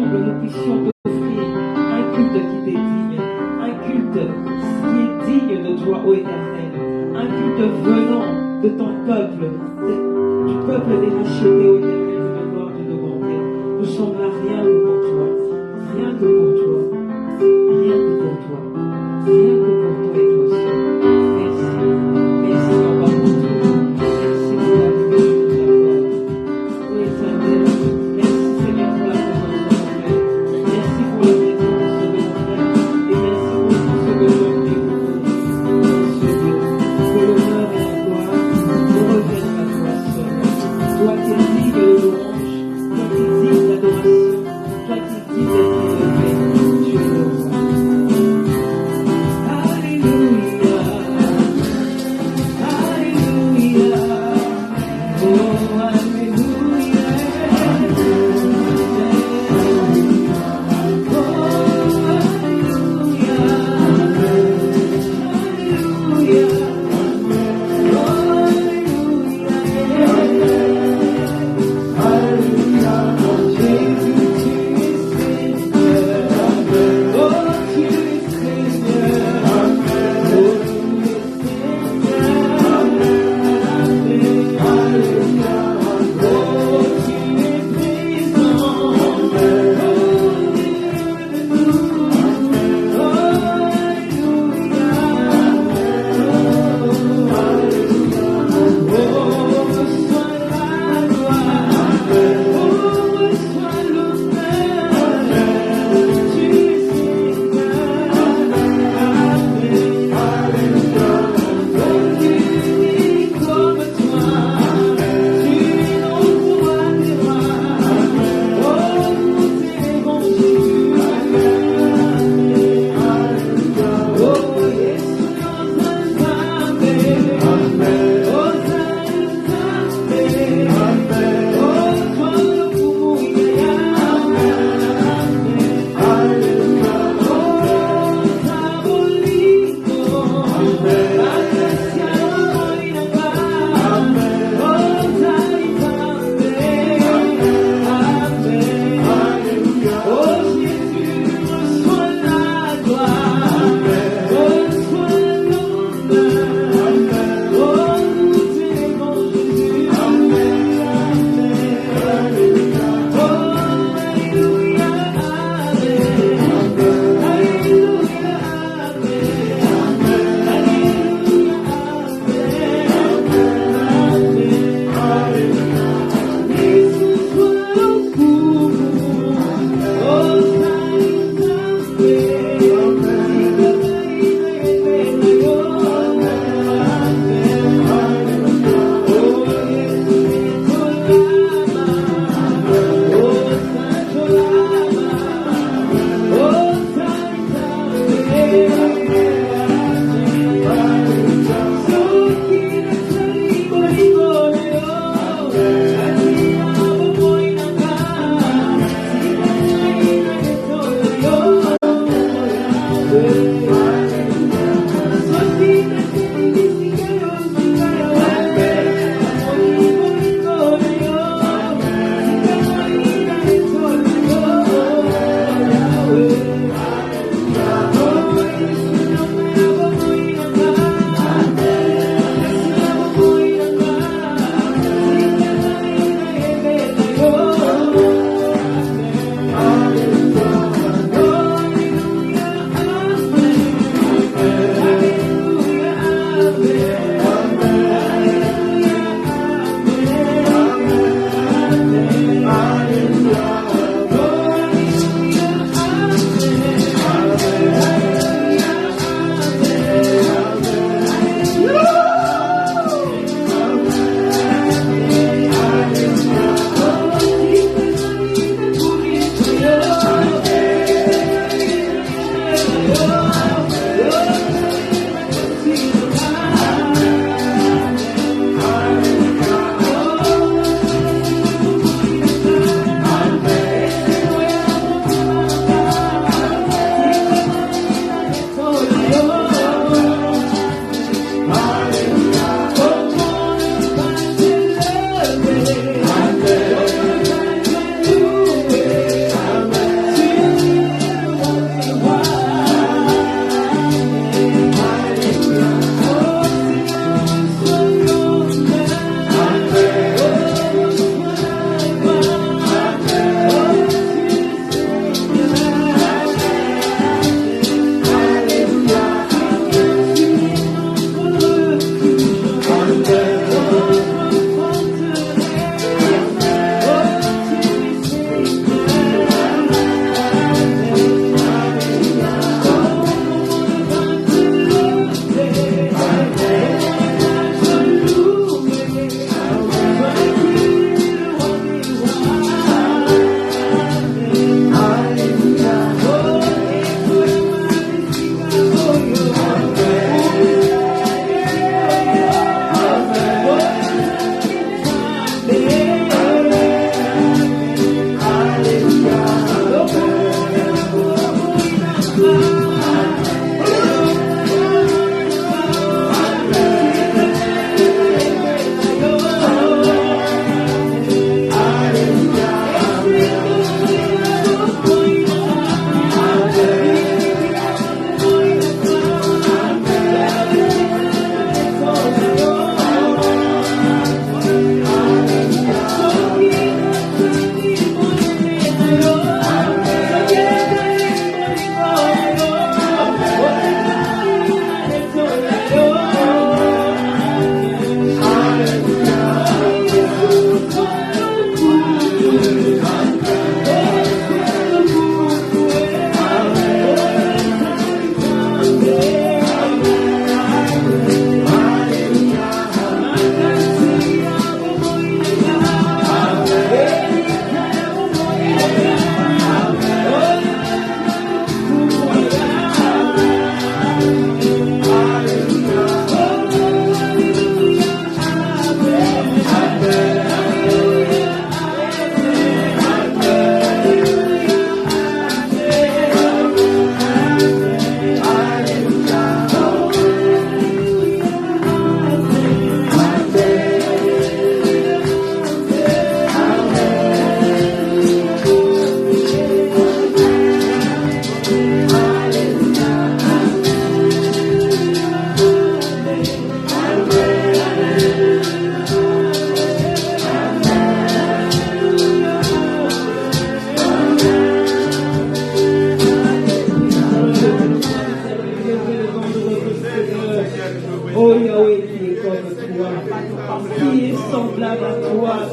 qu'ensemble nous puissions offrir un culte qui t'est digne, un culte qui est digne de toi, ô Éternel, un culte venant de ton peuple, du peuple des rachetés, ô Éternel, de la gloire de nos bontés. Nous sommes là rien que pour toi, rien que pour toi, rien que pour toi, rien que pour toi et toi seul. Merci, merci Papa pour tout, merci pour la vie que tu nous accordes. Ô Éternel, merci Seigneur pour la présence de mon Père, merci pour la présence de mon frère, et merci pour tout ce que tu as fait pour nous. Merci Dieu, que l'honneur et la gloire ne reviennent à toi seul. Toi qui es digne de louange, toi qui es digne d'adoration, toi qui es digne d'être élevé, tu es le roi.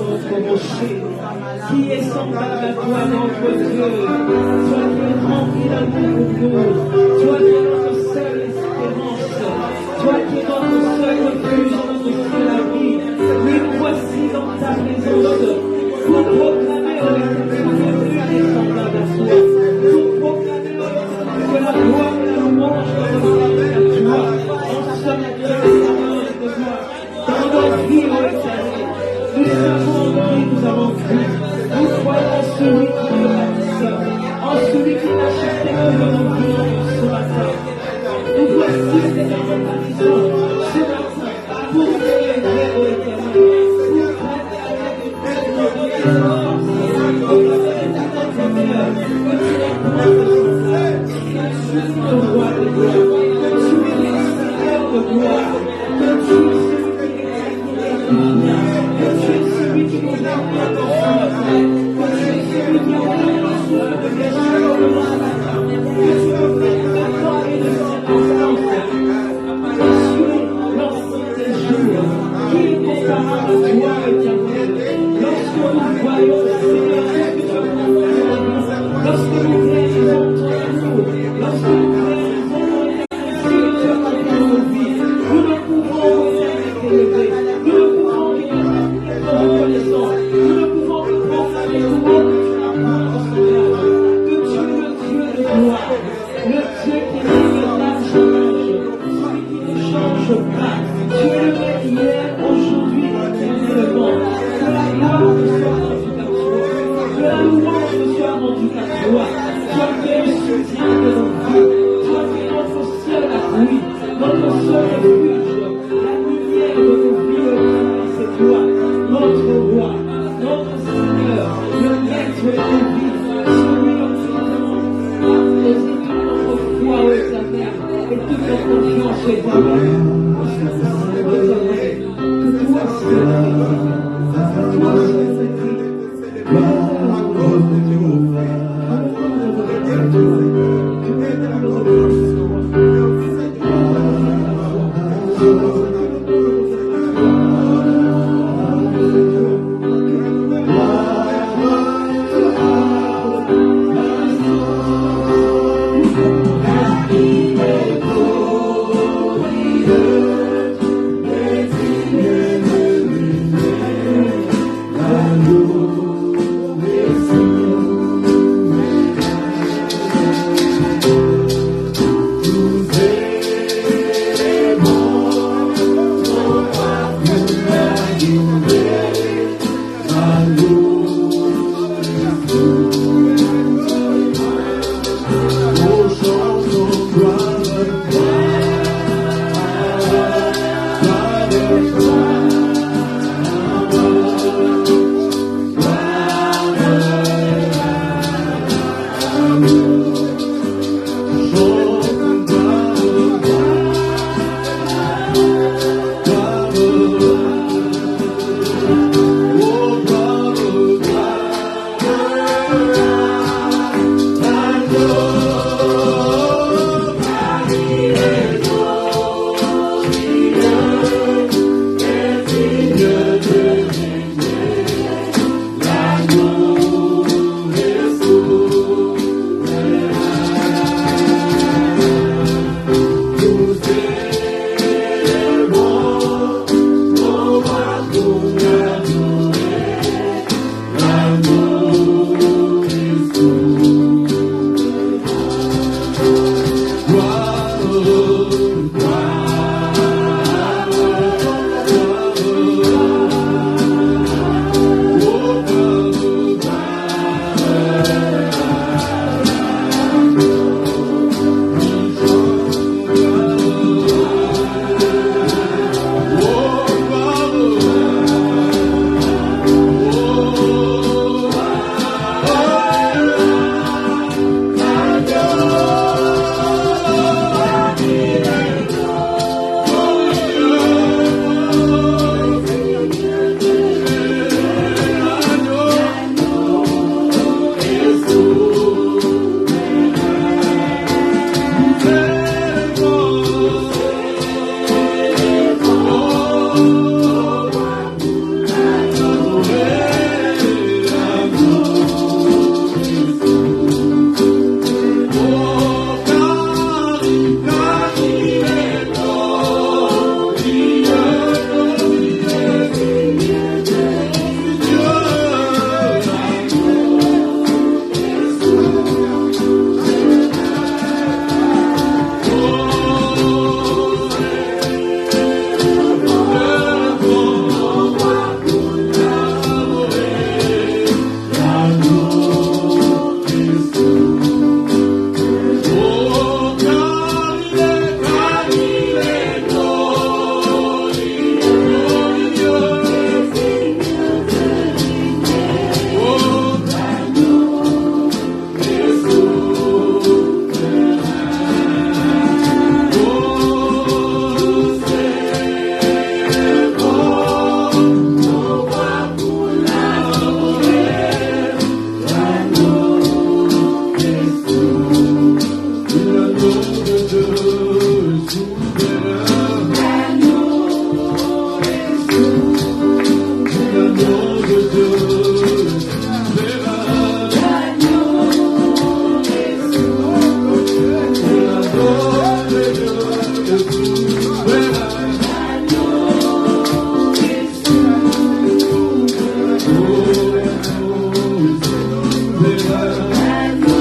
notre rocher. Qui est semblable à toi, notre Dieu? Toi qui es rempli d'amour pour nous. Toi qui es notre seule espérance. Toi qui es notre seul refuge dans notre seule vie. Oui, nous voici dans ta présence. Pour proclamer, oh Éternel, que nul n'est semblable à toi. Pour proclamer, oh Éternel, que la gloire et la louange reviennent à toi. En ce matin, Seigneur, de toi. Dans nos vies, oh Éternel, nous savons en qui nous avons cru. Nous croyons en celui qui est bâtisseur, en celui qui n'achète que de nos vies ce matin. Nous voici, Seigneur, dans ta maison, ce matin, pour te élever, ô Éternel, pour prêter avec notre espérance, pour te donner notre cœur, que tu es roi de gloire, que tu es le roi de gloire, que tu es le Seigneur de gloire, que tu es celui qui est bien, que tu es celui qui nous a bien dans ce matin. Que tu es celui qui a bien dans ce matin, que tu Thank you.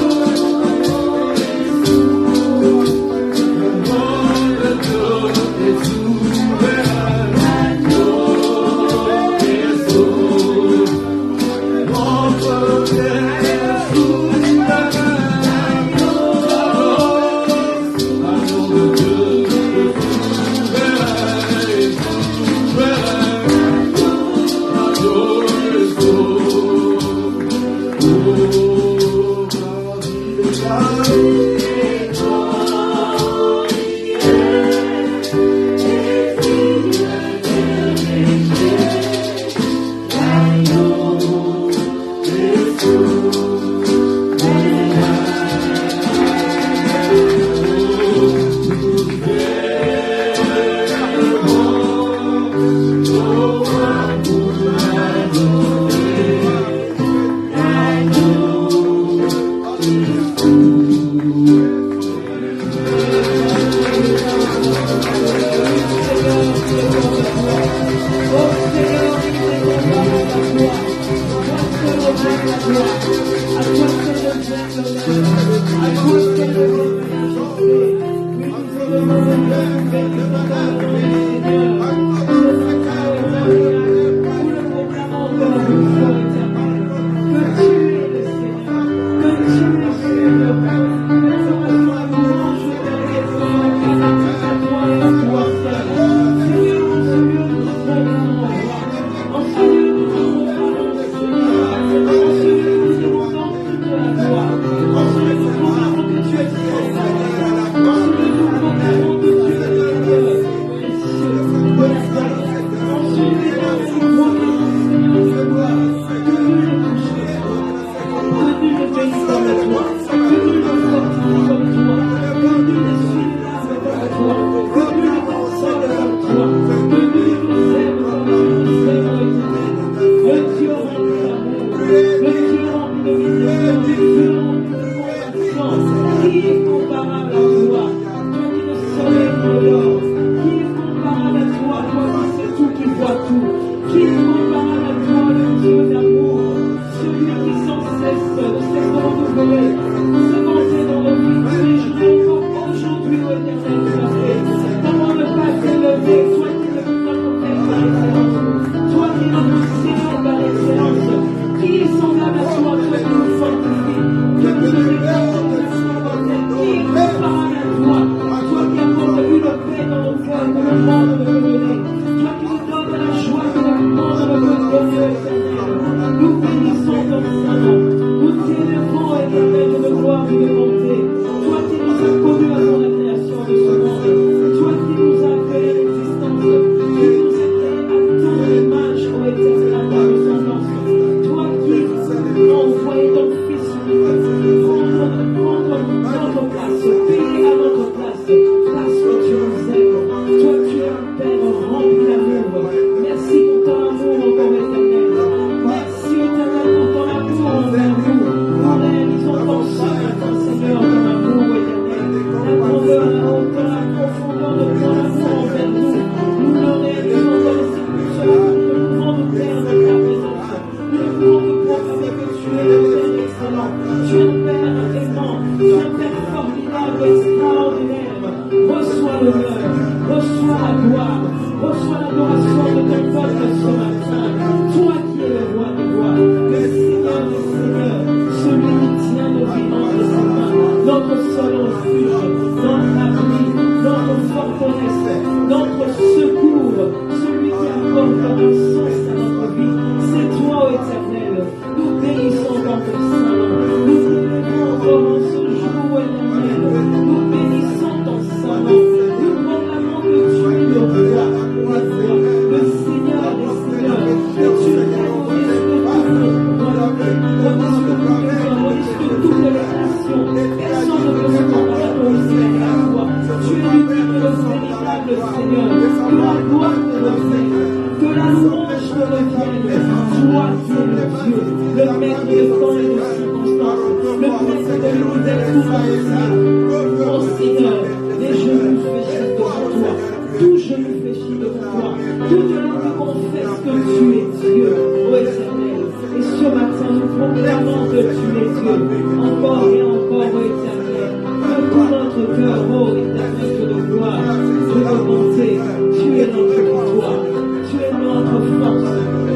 encore et encore, ô Éternel. Secoue notre cœur, ô Éternel, Dieu de gloire, Dieu de bonté. Tu es notre victoire, tu es notre force,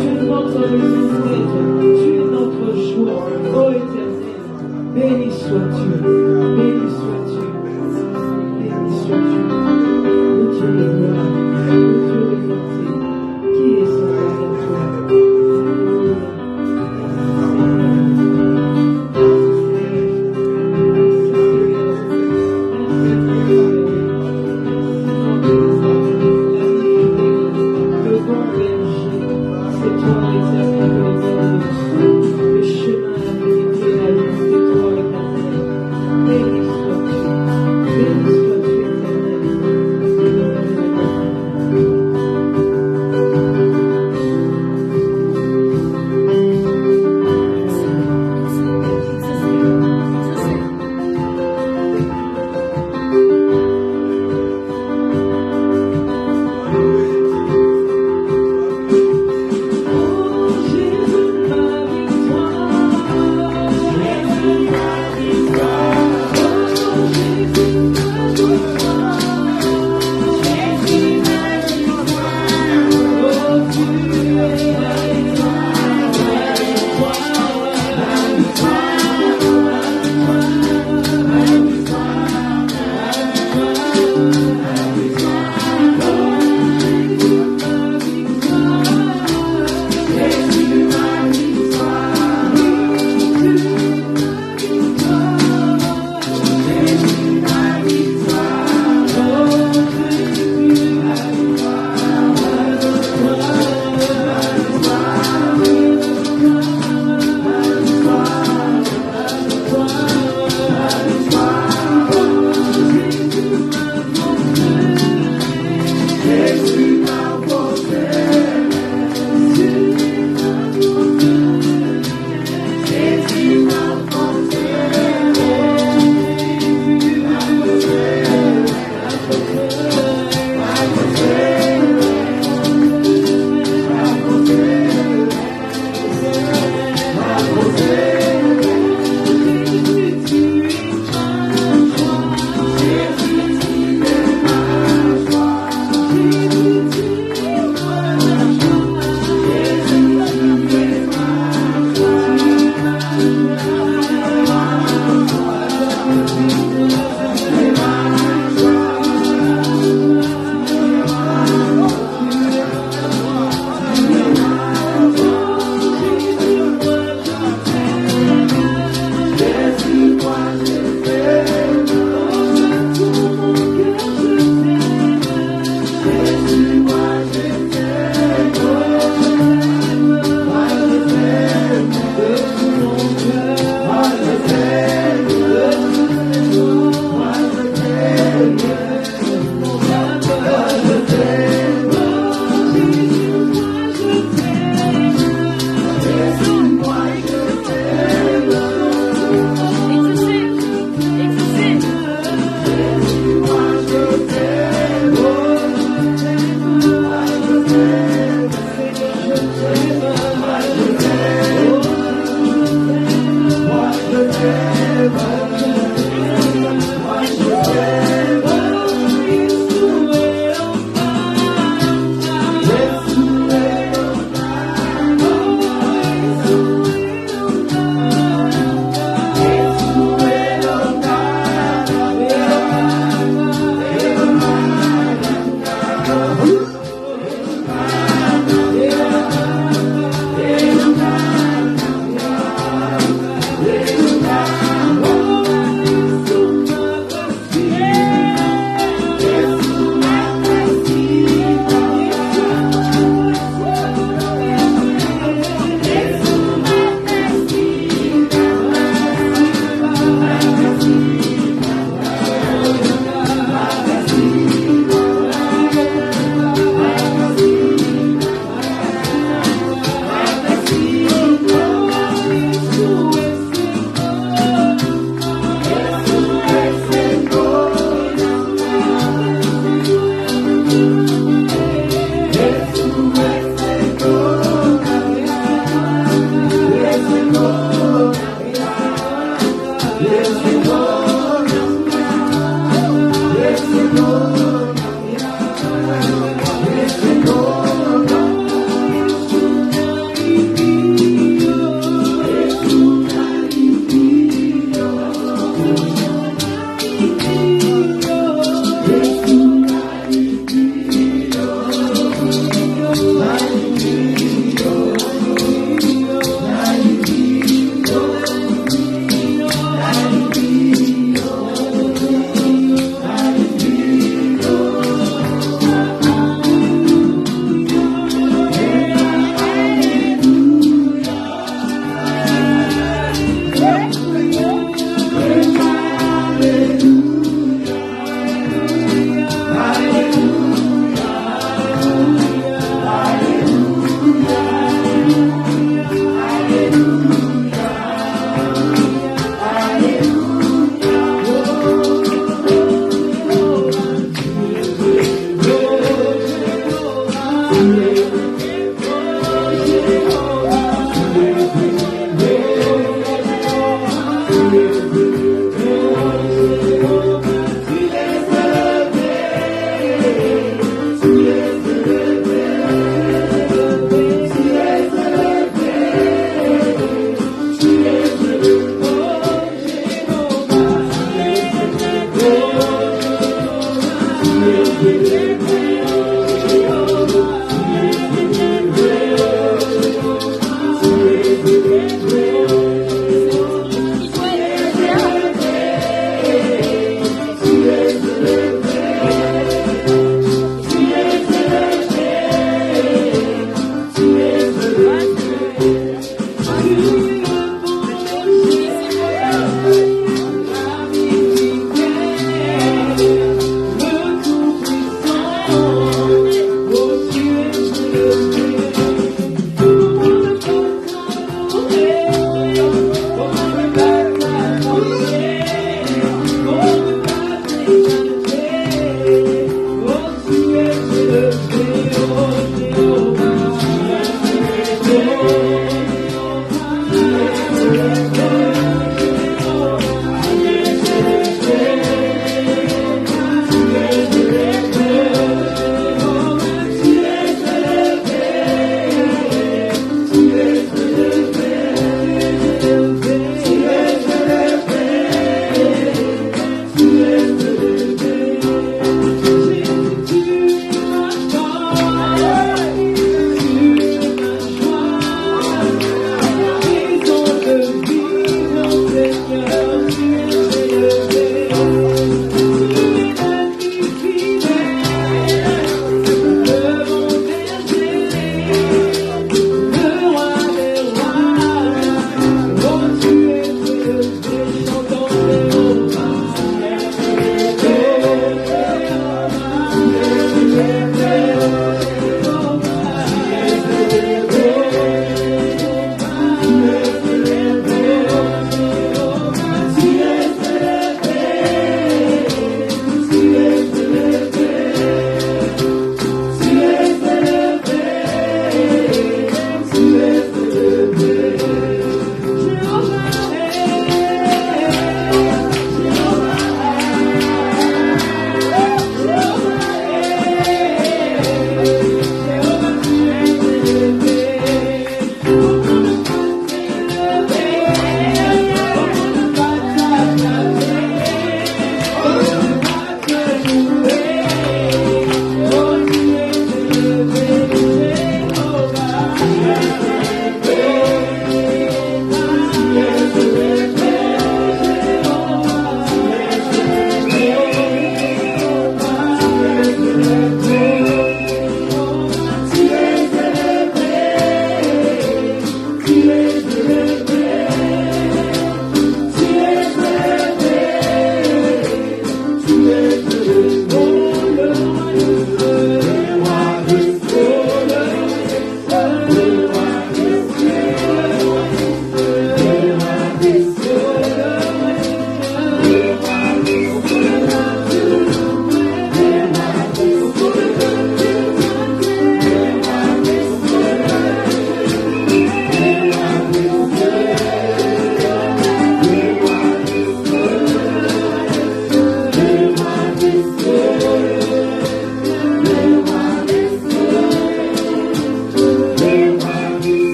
tu es notre raison d'être, tu es notre joie, ô Éternel. Béni sois-tu, béni sois-tu, béni sois-tu. Le Dieu de gloire, le Dieu de bonté, qui est semblable à toi. Le chemin, la vérité, la vie, c'est toi, Éternel.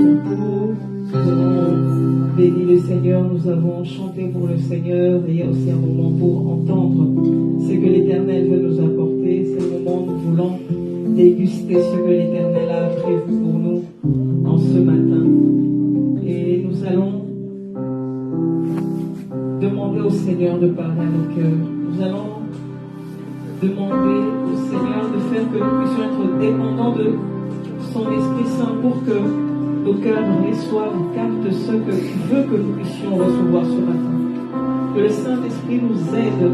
Nous avons béni le Seigneur, nous avons chanté pour le Seigneur, et il y a aussi un moment pour entendre ce que l'Éternel veut nous apporter. C'est le moment où nous voulons déguster ce que l'Éternel a prévu pour nous en ce matin. Et nous allons demander au Seigneur de parler à nos cœurs. Nous allons demander au Seigneur de faire que nous puissions être dépendants de son Esprit Saint pour que nos cœurs reçoivent, captent ce que tu veux que nous puissions recevoir ce matin. Que le Saint-Esprit nous aide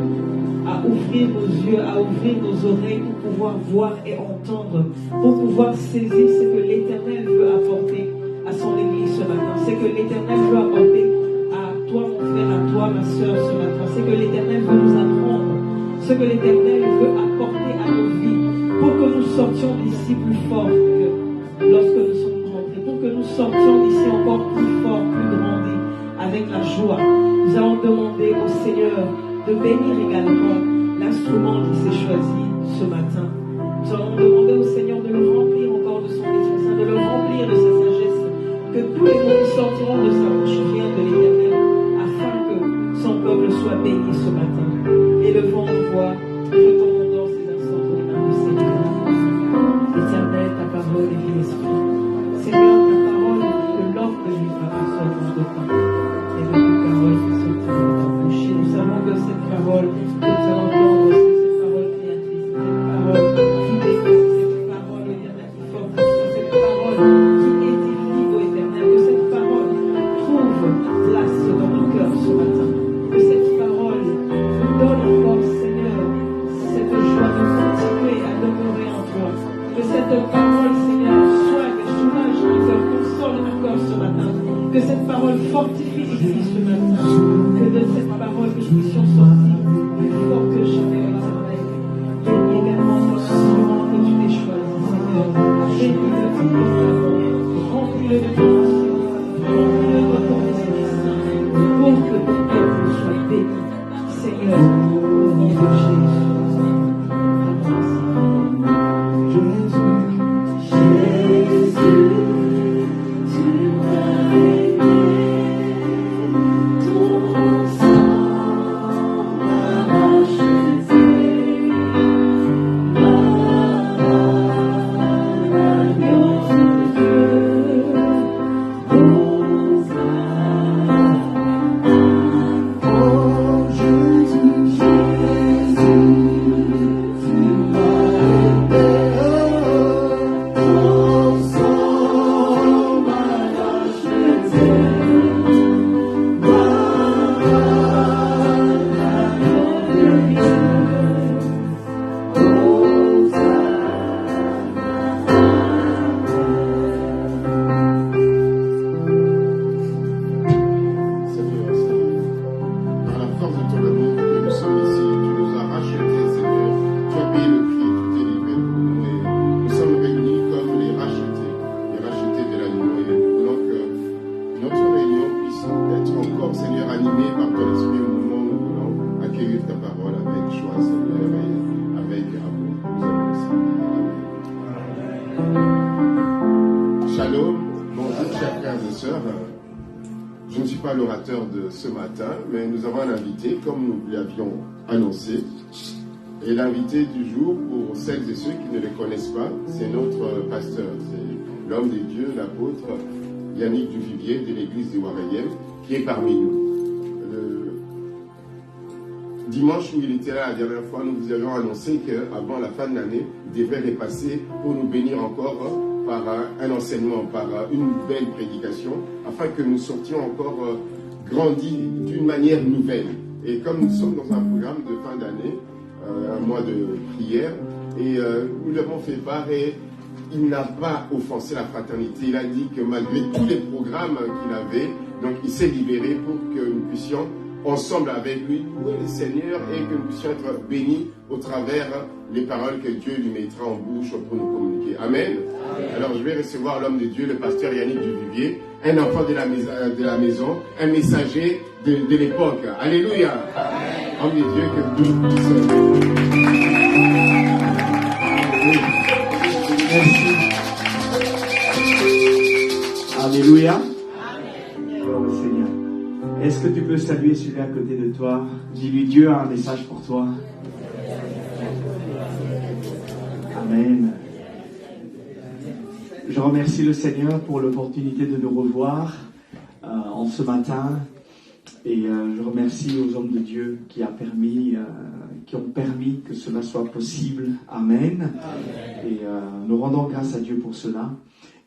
à ouvrir nos yeux, à ouvrir nos oreilles pour pouvoir voir et entendre, pour pouvoir saisir ce que l'Éternel veut apporter à son Église ce matin. C'est que l'Éternel veut apporter à toi, mon frère, à toi, ma soeur, ce matin. C'est que l'Éternel veut nous apprendre, ce que l'Éternel veut apporter à nos vies, pour que nous sortions d'ici plus forts que lorsque nous sommes rentrés, pour que nous sortions d'ici encore plus forts, plus grandis, avec la joie. Nous allons demander au Seigneur de bénir également l'instrument qui s'est choisi ce matin. Nous allons demander au Seigneur de le remplir encore de son Esprit Saint, de le remplir de sa sagesse, que tous les mots qui sortiront de sa bouche viennent de l'Éternel, afin que son peuple soit béni ce matin. Élevons voix, retournons dans ces instants dans les mains du Seigneur. Éternel, ta parole est vie d'esprit. Seigneur, ta parole que l'homme ne vivra pas seulement de pain, mais de toute parole qui sortira de ta bouche. Et nous savons que cette parole que nous allons entendre, c'est cette parole créatrice, cette parole qui bénit, cette parole, éternel, qui fortifie, cette parole qui édifie, ô Éternel, que cette parole trouve place dans nos cœurs ce matin. Que cette parole nous donne encore, Seigneur, cette joie de continuer à demeurer en toi. Que cette parole, Seigneur, soigne, soulage nos cœurs, console nos cœurs ce matin. Que cette parole fortifie ici ce matin. Que de cette parole que nous puissions sortir plus fort que jamais, Éternel. Bénis également l'instrument que tu t'es choisi, Seigneur. Bénis-le de ton amour. Remplis-le de ton amour. Remplis-le de ton Esprit Saint. Pour que ton peuple soit béni, Seigneur, au nom de Jésus. Ce matin, mais nous avons un invité, comme nous l'avions annoncé. Et l'invité du jour, pour celles et ceux qui ne le connaissent pas, c'est notre pasteur, c'est l'homme de Dieu, l'apôtre Yannick Duvivier de l'église du Warayem, qui est parmi nous. Le dimanche où il était là la dernière fois, nous vous avions annoncé qu'avant la fin de l'année, il devrait repasser pour nous bénir encore par un enseignement, par une belle prédication, afin que nous sortions encore grandi d'une manière nouvelle. Et comme nous sommes dans un programme de fin d'année, un mois de prière, et nous l'avons fait part, et il n'a pas offensé la fraternité. Il a dit que malgré tous les programmes qu'il avait, donc il s'est libéré pour que nous puissions ensemble avec lui louer le Seigneur et que nous puissions être bénis au travers les paroles que Dieu lui mettra en bouche pour nous communiquer. Amen. Amen. Alors je vais recevoir l'homme de Dieu, le pasteur Yannick Duvivier, un enfant de la maison, un messager de l'époque. Alléluia. Amen. Homme de Dieu, que Dieu puisse. Merci. Alléluia. Gloire au Seigneur. Est-ce que tu peux saluer celui à côté de toi? Dis-lui, Dieu a un message pour toi. Amen. Je remercie le Seigneur pour l'opportunité de nous revoir en ce matin. Et je remercie aux hommes de Dieu qui ont permis que cela soit possible. Amen. Et nous rendons grâce à Dieu pour cela.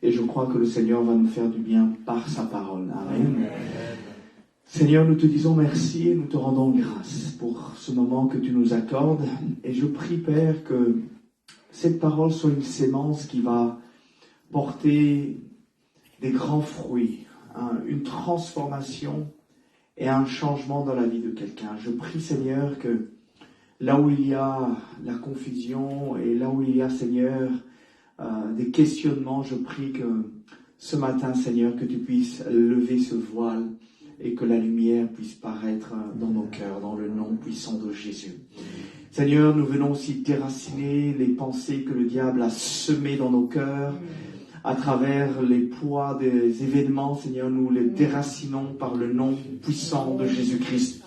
Et je crois que le Seigneur va nous faire du bien par sa parole. Amen. Seigneur, nous te disons merci et nous te rendons grâce pour ce moment que tu nous accordes. Et je prie, Père, que cette parole soit une sémence qui va porter des grands fruits, une transformation et un changement dans la vie de quelqu'un. Je prie, Seigneur, que là où il y a la confusion et là où il y a, Seigneur, des questionnements, je prie que ce matin, Seigneur, que tu puisses lever ce voile et que la lumière puisse paraître dans nos cœurs, dans le nom puissant de Jésus. Seigneur, nous venons aussi déraciner les pensées que le diable a semées dans nos cœurs, à travers les poids des événements. Seigneur, nous les déracinons par le nom puissant de Jésus-Christ.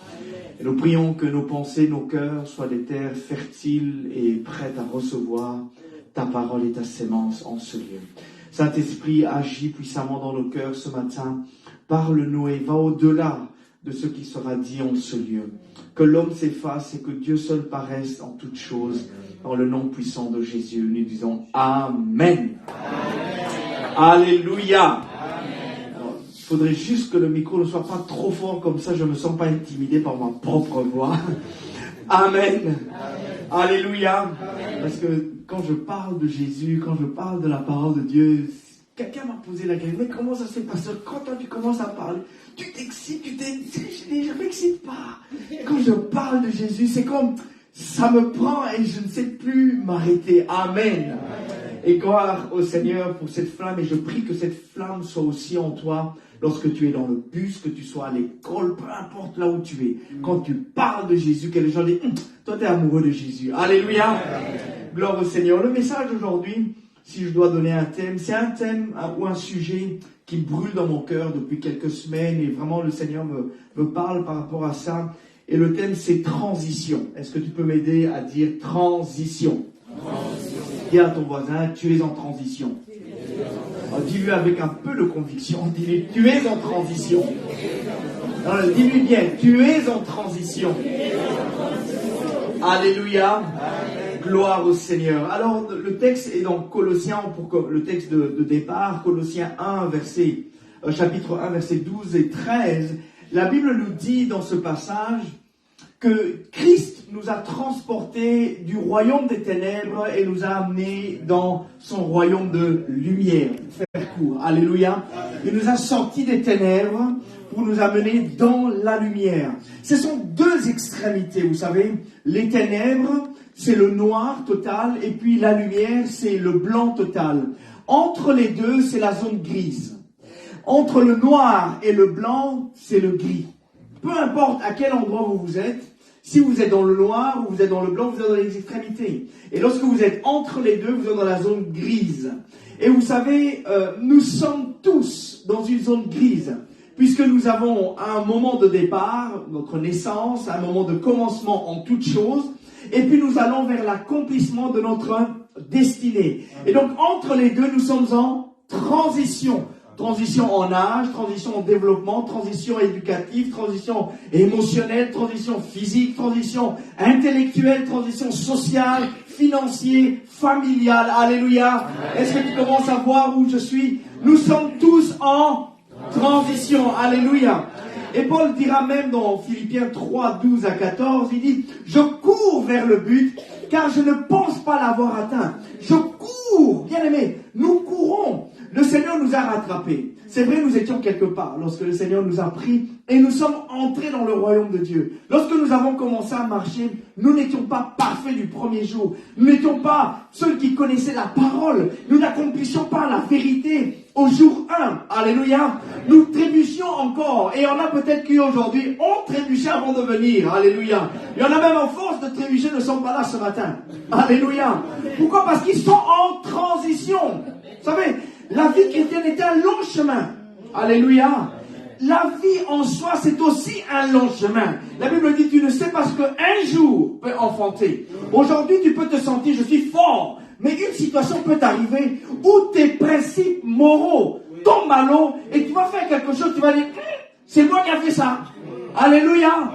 Et nous prions que nos pensées, nos cœurs soient des terres fertiles et prêtes à recevoir ta parole et ta sémence en ce lieu. Saint-Esprit, agis puissamment dans nos cœurs ce matin. Parle-nous et va au-delà de ce qui sera dit en ce lieu. Que l'homme s'efface et que Dieu seul paraisse en toutes choses. Dans le nom puissant de Jésus, nous disons Amen. Alléluia. Alors, il faudrait juste que le micro ne soit pas trop fort, comme ça je ne me sens pas intimidé par ma propre voix. Amen. Alléluia. Parce que quand je parle de Jésus, quand je parle de la parole de Dieu, quelqu'un m'a posé la question, mais comment ça se passe? Quand toi tu commences à parler, tu t'excites, je ne m'excite pas. Quand je parle de Jésus, c'est comme, ça me prend et je ne sais plus m'arrêter. Amen. Et gloire au Seigneur pour cette flamme, et je prie que cette flamme soit aussi en toi lorsque tu es dans le bus, que tu sois à l'école, peu importe là où tu es. Quand tu parles de Jésus, que les gens disent, toi tu es amoureux de Jésus. Alléluia. Gloire au Seigneur. Le message d'aujourd'hui, si je dois donner un thème, c'est un thème ou un sujet qui brûle dans mon cœur depuis quelques semaines, et vraiment le Seigneur me parle par rapport à ça. Et le thème, c'est transition. Est-ce que tu peux m'aider à dire transition? Dis à ton voisin, tu es en transition. Dis-lui avec un peu de conviction, dis-lui, tu es en transition. Alors, dis-lui bien, tu es en transition. Alléluia. Gloire au Seigneur. Alors, le texte est dans Colossiens, pour le texte de départ, Colossiens 1, chapitre 1, versets 12 et 13. La Bible nous dit dans ce passage que Christ nous a transportés du royaume des ténèbres et nous a amenés dans son royaume de lumière. Faire court. Alléluia. Il nous a sortis des ténèbres pour nous amener dans la lumière. Ce sont deux extrémités, vous savez. Les ténèbres, c'est le noir total, et puis la lumière, c'est le blanc total. Entre les deux, c'est la zone grise. Entre le noir et le blanc, c'est le gris. Peu importe à quel endroit vous êtes, si vous êtes dans le noir ou vous êtes dans le blanc, vous êtes dans les extrémités. Et lorsque vous êtes entre les deux, vous êtes dans la zone grise. Et vous savez, nous sommes tous dans une zone grise, puisque nous avons un moment de départ, notre naissance, un moment de commencement en toute chose, et puis nous allons vers l'accomplissement de notre destinée. Et donc, entre les deux, nous sommes en transition. Transition en âge, transition en développement, transition éducative, transition émotionnelle, transition physique, transition intellectuelle, transition sociale, financière, familiale. Alléluia. Est-ce que tu commences à voir où je suis? Nous sommes tous en transition. Alléluia. Et Paul dira même dans Philippiens 3, 12 à 14, il dit, je cours vers le but, car je ne pense pas l'avoir atteint. Je cours, bien aimé, nous courons. Le Seigneur nous a rattrapés. C'est vrai, nous étions quelque part lorsque le Seigneur nous a pris et nous sommes entrés dans le royaume de Dieu. Lorsque nous avons commencé à marcher, nous n'étions pas parfaits du premier jour. Nous n'étions pas ceux qui connaissaient la parole. Nous n'accomplissions pas la vérité au jour 1. Alléluia. Nous trébuchions encore. Et il y en a peut-être qui aujourd'hui ont trébuché avant de venir. Alléluia. Il y en a même en force de trébucher ne sont pas là ce matin. Alléluia. Pourquoi? Parce qu'ils sont en transition. Vous savez, la vie chrétienne est un long chemin. Alléluia. La vie en soi, c'est aussi un long chemin. La Bible dit, tu ne sais pas ce qu'un jour peut enfanter. Aujourd'hui, tu peux te sentir, je suis fort. Mais une situation peut arriver où tes principes moraux tombent à l'eau et tu vas faire quelque chose, tu vas dire, c'est moi qui ai fait ça. Alléluia.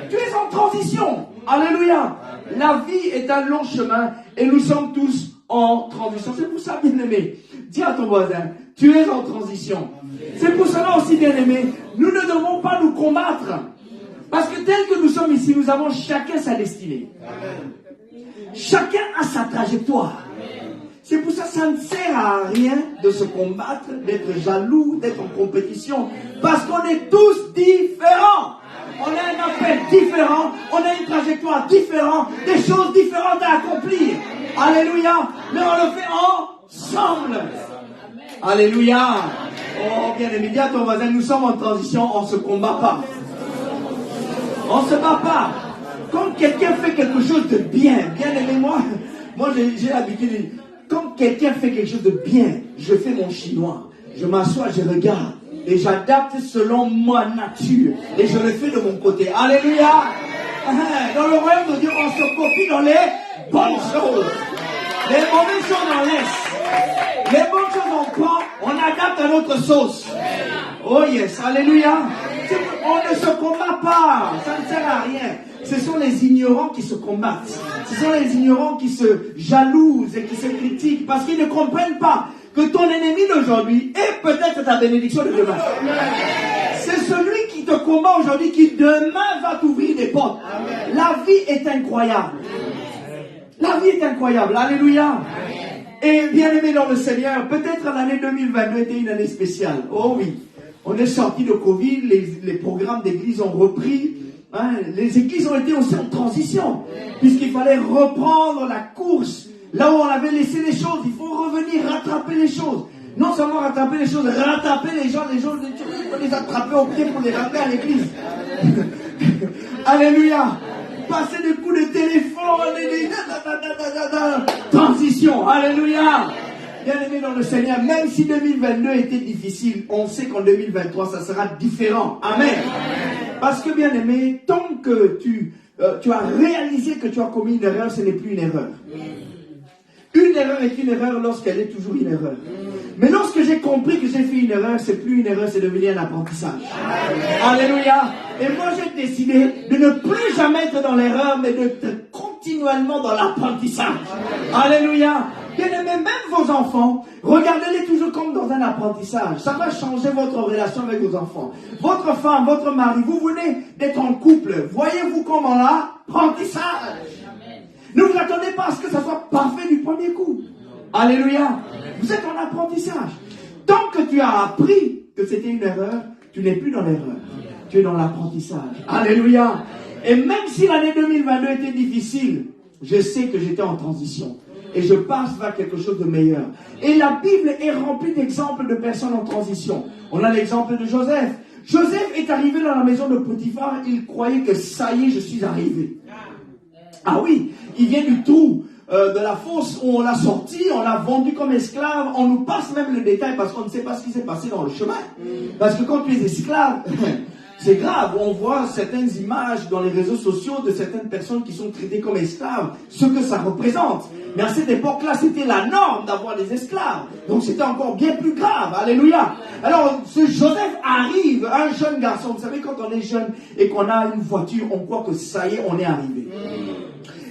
Tu es en transition. Alléluia. La vie est un long chemin et nous sommes tous en transition. C'est pour ça, bien-aimé. Dis à ton voisin, tu es en transition. C'est pour cela aussi, bien-aimé, nous ne devons pas nous combattre. Parce que tel que nous sommes ici, nous avons chacun sa destinée. Chacun a sa trajectoire. C'est pour ça que ça ne sert à rien de se combattre, d'être jaloux, d'être en compétition. Parce qu'on est tous différents. On a un appel différent, on a une trajectoire différente, des choses différentes à accomplir. Alléluia. Mais on le fait ensemble. Alléluia. Oh, bien aimé, dis à ton voisin, nous sommes en transition, on ne se combat pas. On ne se bat pas. Quand quelqu'un fait quelque chose de bien aimé, moi j'ai l'habitude, quand quelqu'un fait quelque chose de bien, je fais mon chinois. Je m'assois, je regarde. Et j'adapte selon ma nature. Et je le fais de mon côté. Alléluia. Dans le royaume de Dieu, on se copie dans les bonnes choses. Les mauvaises choses, on laisse. Les bonnes choses, on prend, on adapte à notre sauce. Oh yes, alléluia. On ne se combat pas. Ça ne sert à rien. Ce sont les ignorants qui se combattent. Ce sont les ignorants qui se jalousent et qui se critiquent parce qu'ils ne comprennent pas que ton ennemi d'aujourd'hui est peut-être ta bénédiction de demain. C'est celui qui te combat aujourd'hui qui demain va t'ouvrir des portes. La vie est incroyable. La vie est incroyable. Alléluia. Et bien aimé dans le Seigneur, peut-être l'année 2022 était une année spéciale. Oh oui. On est sorti de Covid, les programmes d'église ont repris. Les églises ont été aussi en transition. Puisqu'il fallait reprendre la course. Là où on avait laissé les choses, il faut revenir rattraper les choses. Non seulement rattraper les choses, rattraper les gens, il faut les attraper au pied pour les ramener à l'église. Alléluia. Passer des coups de téléphone, transition. Alléluia. Bien aimé dans le Seigneur, même si 2022 était difficile, on sait qu'en 2023, ça sera différent. Amen. Parce que bien aimé, tant que tu as réalisé que tu as commis une erreur, ce n'est plus une erreur. Une erreur est une erreur lorsqu'elle est toujours une erreur. Mais lorsque j'ai compris que j'ai fait une erreur, c'est plus une erreur, c'est devenu un apprentissage. Alléluia. Et moi j'ai décidé de ne plus jamais être dans l'erreur, mais d'être continuellement dans l'apprentissage. Alléluia. Bien aimé, même vos enfants, regardez-les toujours comme dans un apprentissage. Ça va changer votre relation avec vos enfants. Votre femme, votre mari, vous venez d'être en couple. Voyez-vous comme en apprentissage. Ne vous attendez pas à ce que ça soit parfait du premier coup. Alléluia. Vous êtes en apprentissage. Tant que tu as appris que c'était une erreur, tu n'es plus dans l'erreur. Tu es dans l'apprentissage. Alléluia. Et même si l'année 2022 était difficile, je sais que j'étais en transition. Et je passe vers quelque chose de meilleur. Et la Bible est remplie d'exemples de personnes en transition. On a l'exemple de Joseph. Joseph est arrivé dans la maison de Potiphar. Il croyait que ça y est, je suis arrivé. Ah oui, il vient du trou de la fosse où on l'a sorti, on l'a vendu comme esclave. On nous passe même le détail parce qu'on ne sait pas ce qui s'est passé dans le chemin. Parce que quand tu es esclave, c'est grave. On voit certaines images dans les réseaux sociaux de certaines personnes qui sont traitées comme esclaves, ce que ça représente. Mais à cette époque-là, c'était la norme d'avoir des esclaves. Donc c'était encore bien plus grave. Alléluia. Alors, ce Joseph arrive, un jeune garçon. Vous savez, quand on est jeune et qu'on a une voiture, on croit que ça y est, on est arrivé.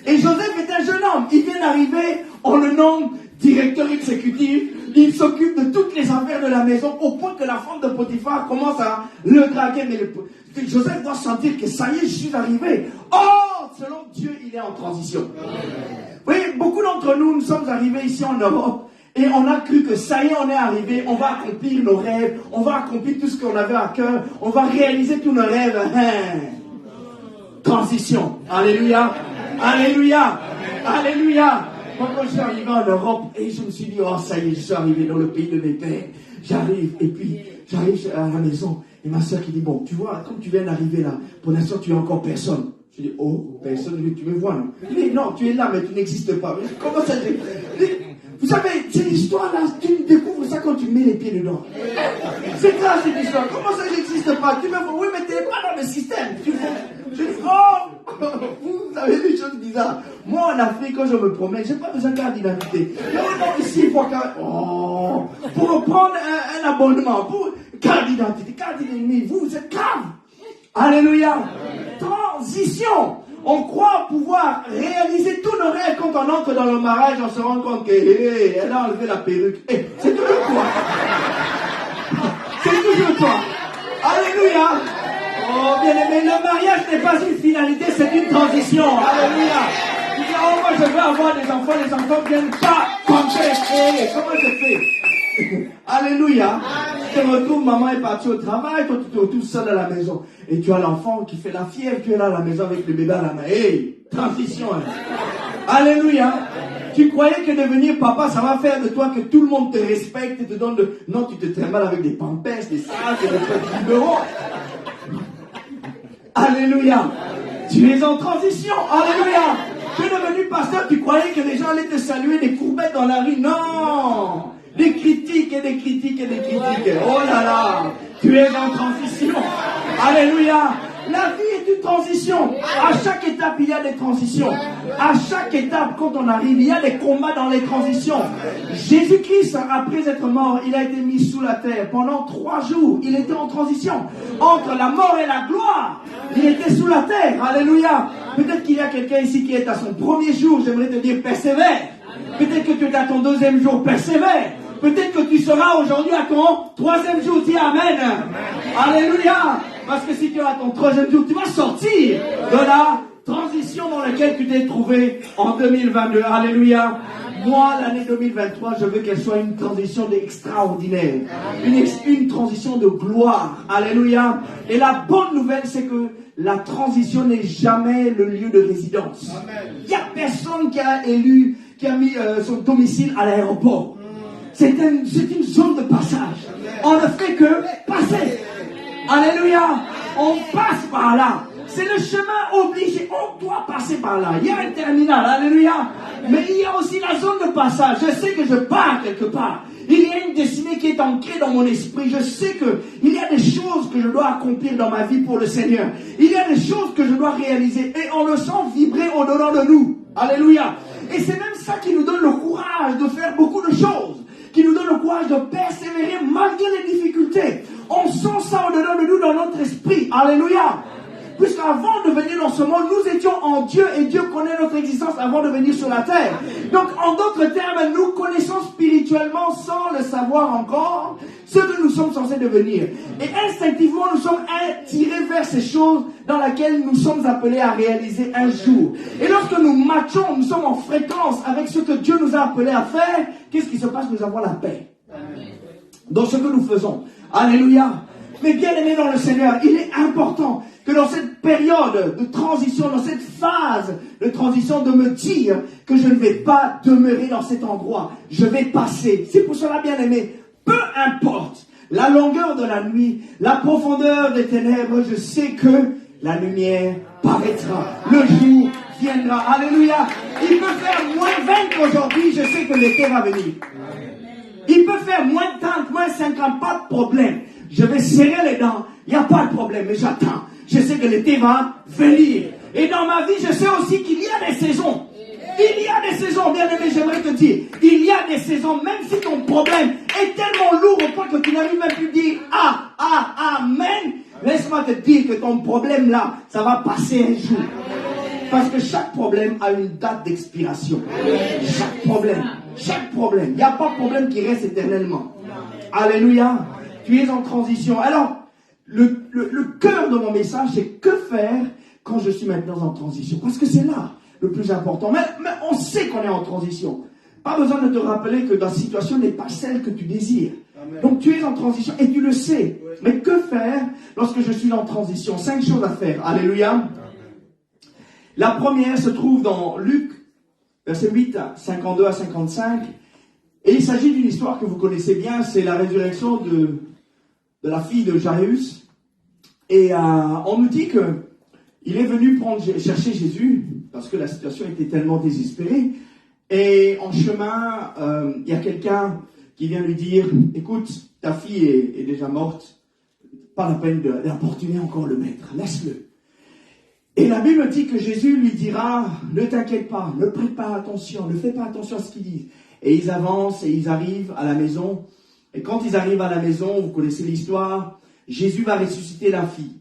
Et Joseph est un jeune homme. Il vient d'arriver, on le nomme directeur exécutif. Il s'occupe de toutes les affaires de la maison au point que la femme de Potiphar commence à le draguer. Mais Joseph doit sentir que ça y est, je suis arrivé. Oh, selon Dieu, il est en transition. Oui, beaucoup d'entre nous, nous sommes arrivés ici en Europe et on a cru que ça y est, on est arrivé, on va accomplir nos rêves, on va accomplir tout ce qu'on avait à cœur, on va réaliser tous nos rêves. Transition. Alléluia. Alléluia. Alléluia. Moi, quand je suis arrivé en Europe, et je me suis dit, oh, ça y est, je suis arrivé dans le pays de mes pères. J'arrive, et puis, j'arrive à la maison, et ma soeur qui dit, bon, tu vois, comme tu viens d'arriver là, pour l'instant, tu es encore personne. Je dis, oh, personne, tu me vois, non? Il dit, non, tu es là, mais tu n'existes pas. Mais comment ça? Vous savez, c'est l'histoire là, tu ne découvres pour ça quand tu mets les pieds dedans. C'est quoi cette histoire? Comment ça n'existe pas? Tu me dis, oui, mais tu n'es pas dans le système. Je dis, oh, vous avez des choses bizarres. Moi, en Afrique, quand je me promène, je n'ai pas besoin de carte d'identité. Non, ici, il faut pour prendre un abonnement, pour carte d'identité, vous êtes grave. Alléluia. Transition. On croit pouvoir réaliser tous nos rêves quand on entre dans le mariage, on se rend compte qu'elle a enlevé la perruque. C'est toujours toi. C'est toujours toi. Alléluia. Oh, bien aimé, le mariage n'est pas une finalité, c'est une transition. Alléluia. Tu dis, oh, moi je veux avoir des enfants, les enfants ne viennent pas comme ça. Comment je fais? Alléluia. Tu te retrouves, maman est partie au travail, toi tu te retrouves seul à la maison. Et tu as l'enfant qui fait la fièvre, tu es là à la maison avec le bébé à la main. Transition. Alléluia. Tu croyais que devenir papa, ça va faire de toi que tout le monde te respecte et te donne de... Non, tu te trimbales avec des pampers, des sacs, des petits bureaux. Alléluia. Tu es en transition. Alléluia. Tu es devenu pasteur, tu croyais que les gens allaient te saluer des courbettes dans la rue. Non. Des critiques et des critiques et des critiques. Oh là là. Tu es en transition. Alléluia. La vie est une transition. À chaque étape, il y a des transitions. À chaque étape, quand on arrive, il y a des combats dans les transitions. Jésus-Christ, après être mort, il a été mis sous la terre. Pendant 3 jours, il était en transition. Entre la mort et la gloire, il était sous la terre. Alléluia. Peut-être qu'il y a quelqu'un ici qui est à son premier jour. J'aimerais te dire, persévère. Peut-être que tu es à ton 2e jour, persévère. Peut-être que tu seras aujourd'hui à ton 3e jour. Dis Amen. Alléluia. Parce que si tu es à ton 3e jour, tu vas sortir de la transition dans laquelle tu t'es trouvé en 2022. Alléluia. Moi, l'année 2023, je veux qu'elle soit une transition extraordinaire. Une transition de gloire. Alléluia. Et la bonne nouvelle, c'est que la transition n'est jamais le lieu de résidence. Il n'y a personne qui a mis son domicile à l'aéroport. C'est une zone de passage. On ne fait que passer. Alléluia. On passe par là. C'est le chemin obligé. On doit passer par là. Il y a un terminal. Alléluia. Mais il y a aussi la zone de passage. Je sais que je pars quelque part. Il y a une destinée qui est ancrée dans mon esprit. Je sais qu'il y a des choses que je dois accomplir dans ma vie pour le Seigneur. Il y a des choses que je dois réaliser. Et on le sent vibrer au-dedans de nous. Alléluia. Et c'est même ça qui nous donne le courage de faire beaucoup de choses. Qui nous donne le courage de persévérer malgré les difficultés. On sent ça au-dedans de nous dans notre esprit. Alléluia. Puisqu'avant de venir dans ce monde, nous étions en Dieu et Dieu connaît notre existence avant de venir sur la terre. Donc, en d'autres termes, nous connaissons spirituellement, sans le savoir encore, ce que nous sommes censés devenir. Et instinctivement, nous sommes attirés vers ces choses dans lesquelles nous sommes appelés à réaliser un jour. Et lorsque nous matchons, nous sommes en fréquence avec ce que Dieu nous a appelés à faire, qu'est-ce qui se passe? Nous avons la paix dans ce que nous faisons. Alléluia. Mais bien aimé dans le Seigneur, il est important que dans cette période de transition, dans cette phase de transition, de me dire que je ne vais pas demeurer dans cet endroit. Je vais passer. C'est pour cela, bien aimé, peu importe la longueur de la nuit, la profondeur des ténèbres, je sais que la lumière paraîtra. Le jour viendra. Alléluia. Il peut faire moins 20 qu'aujourd'hui, je sais que l'été va venir. Il peut faire moins 30, moins 50, pas de problème. Je vais serrer les dents, il n'y a pas de problème, mais j'attends. Je sais que l'été va venir. Et dans ma vie, je sais aussi qu'il y a des saisons. Il y a des saisons, bien aimé, j'aimerais te dire. Il y a des saisons, même si ton problème est tellement lourd au point que tu n'arrives même plus à dire Amen. Laisse-moi te dire que ton problème là, ça va passer un jour. Parce que chaque problème a une date d'expiration. Chaque problème. Il n'y a pas de problème qui reste éternellement. Alléluia. Tu es en transition. Alors, le cœur de mon message, c'est que faire quand je suis maintenant en transition? Parce que c'est là le plus important. Mais on sait qu'on est en transition. Pas besoin de te rappeler que la situation n'est pas celle que tu désires. Amen. Donc tu es en transition et tu le sais. Oui. Mais que faire lorsque je suis en transition? 5 choses à faire. Alléluia. Amen. La première se trouve dans Luc, verset 8, 52 à 55. Et il s'agit d'une histoire que vous connaissez bien. C'est la résurrection de la fille de Jairus. Et on nous dit que il est venu chercher Jésus parce que la situation était tellement désespérée. Et en chemin, il y a quelqu'un qui vient lui dire, écoute, ta fille est déjà morte, pas la peine d'importuner encore le maître, laisse-le. Et la Bible dit que Jésus lui dira, ne t'inquiète pas, ne prête pas attention, ne fais pas attention à ce qu'ils disent. Et ils avancent et ils arrivent à la maison. Et quand ils arrivent à la maison, vous connaissez l'histoire, Jésus va ressusciter la fille.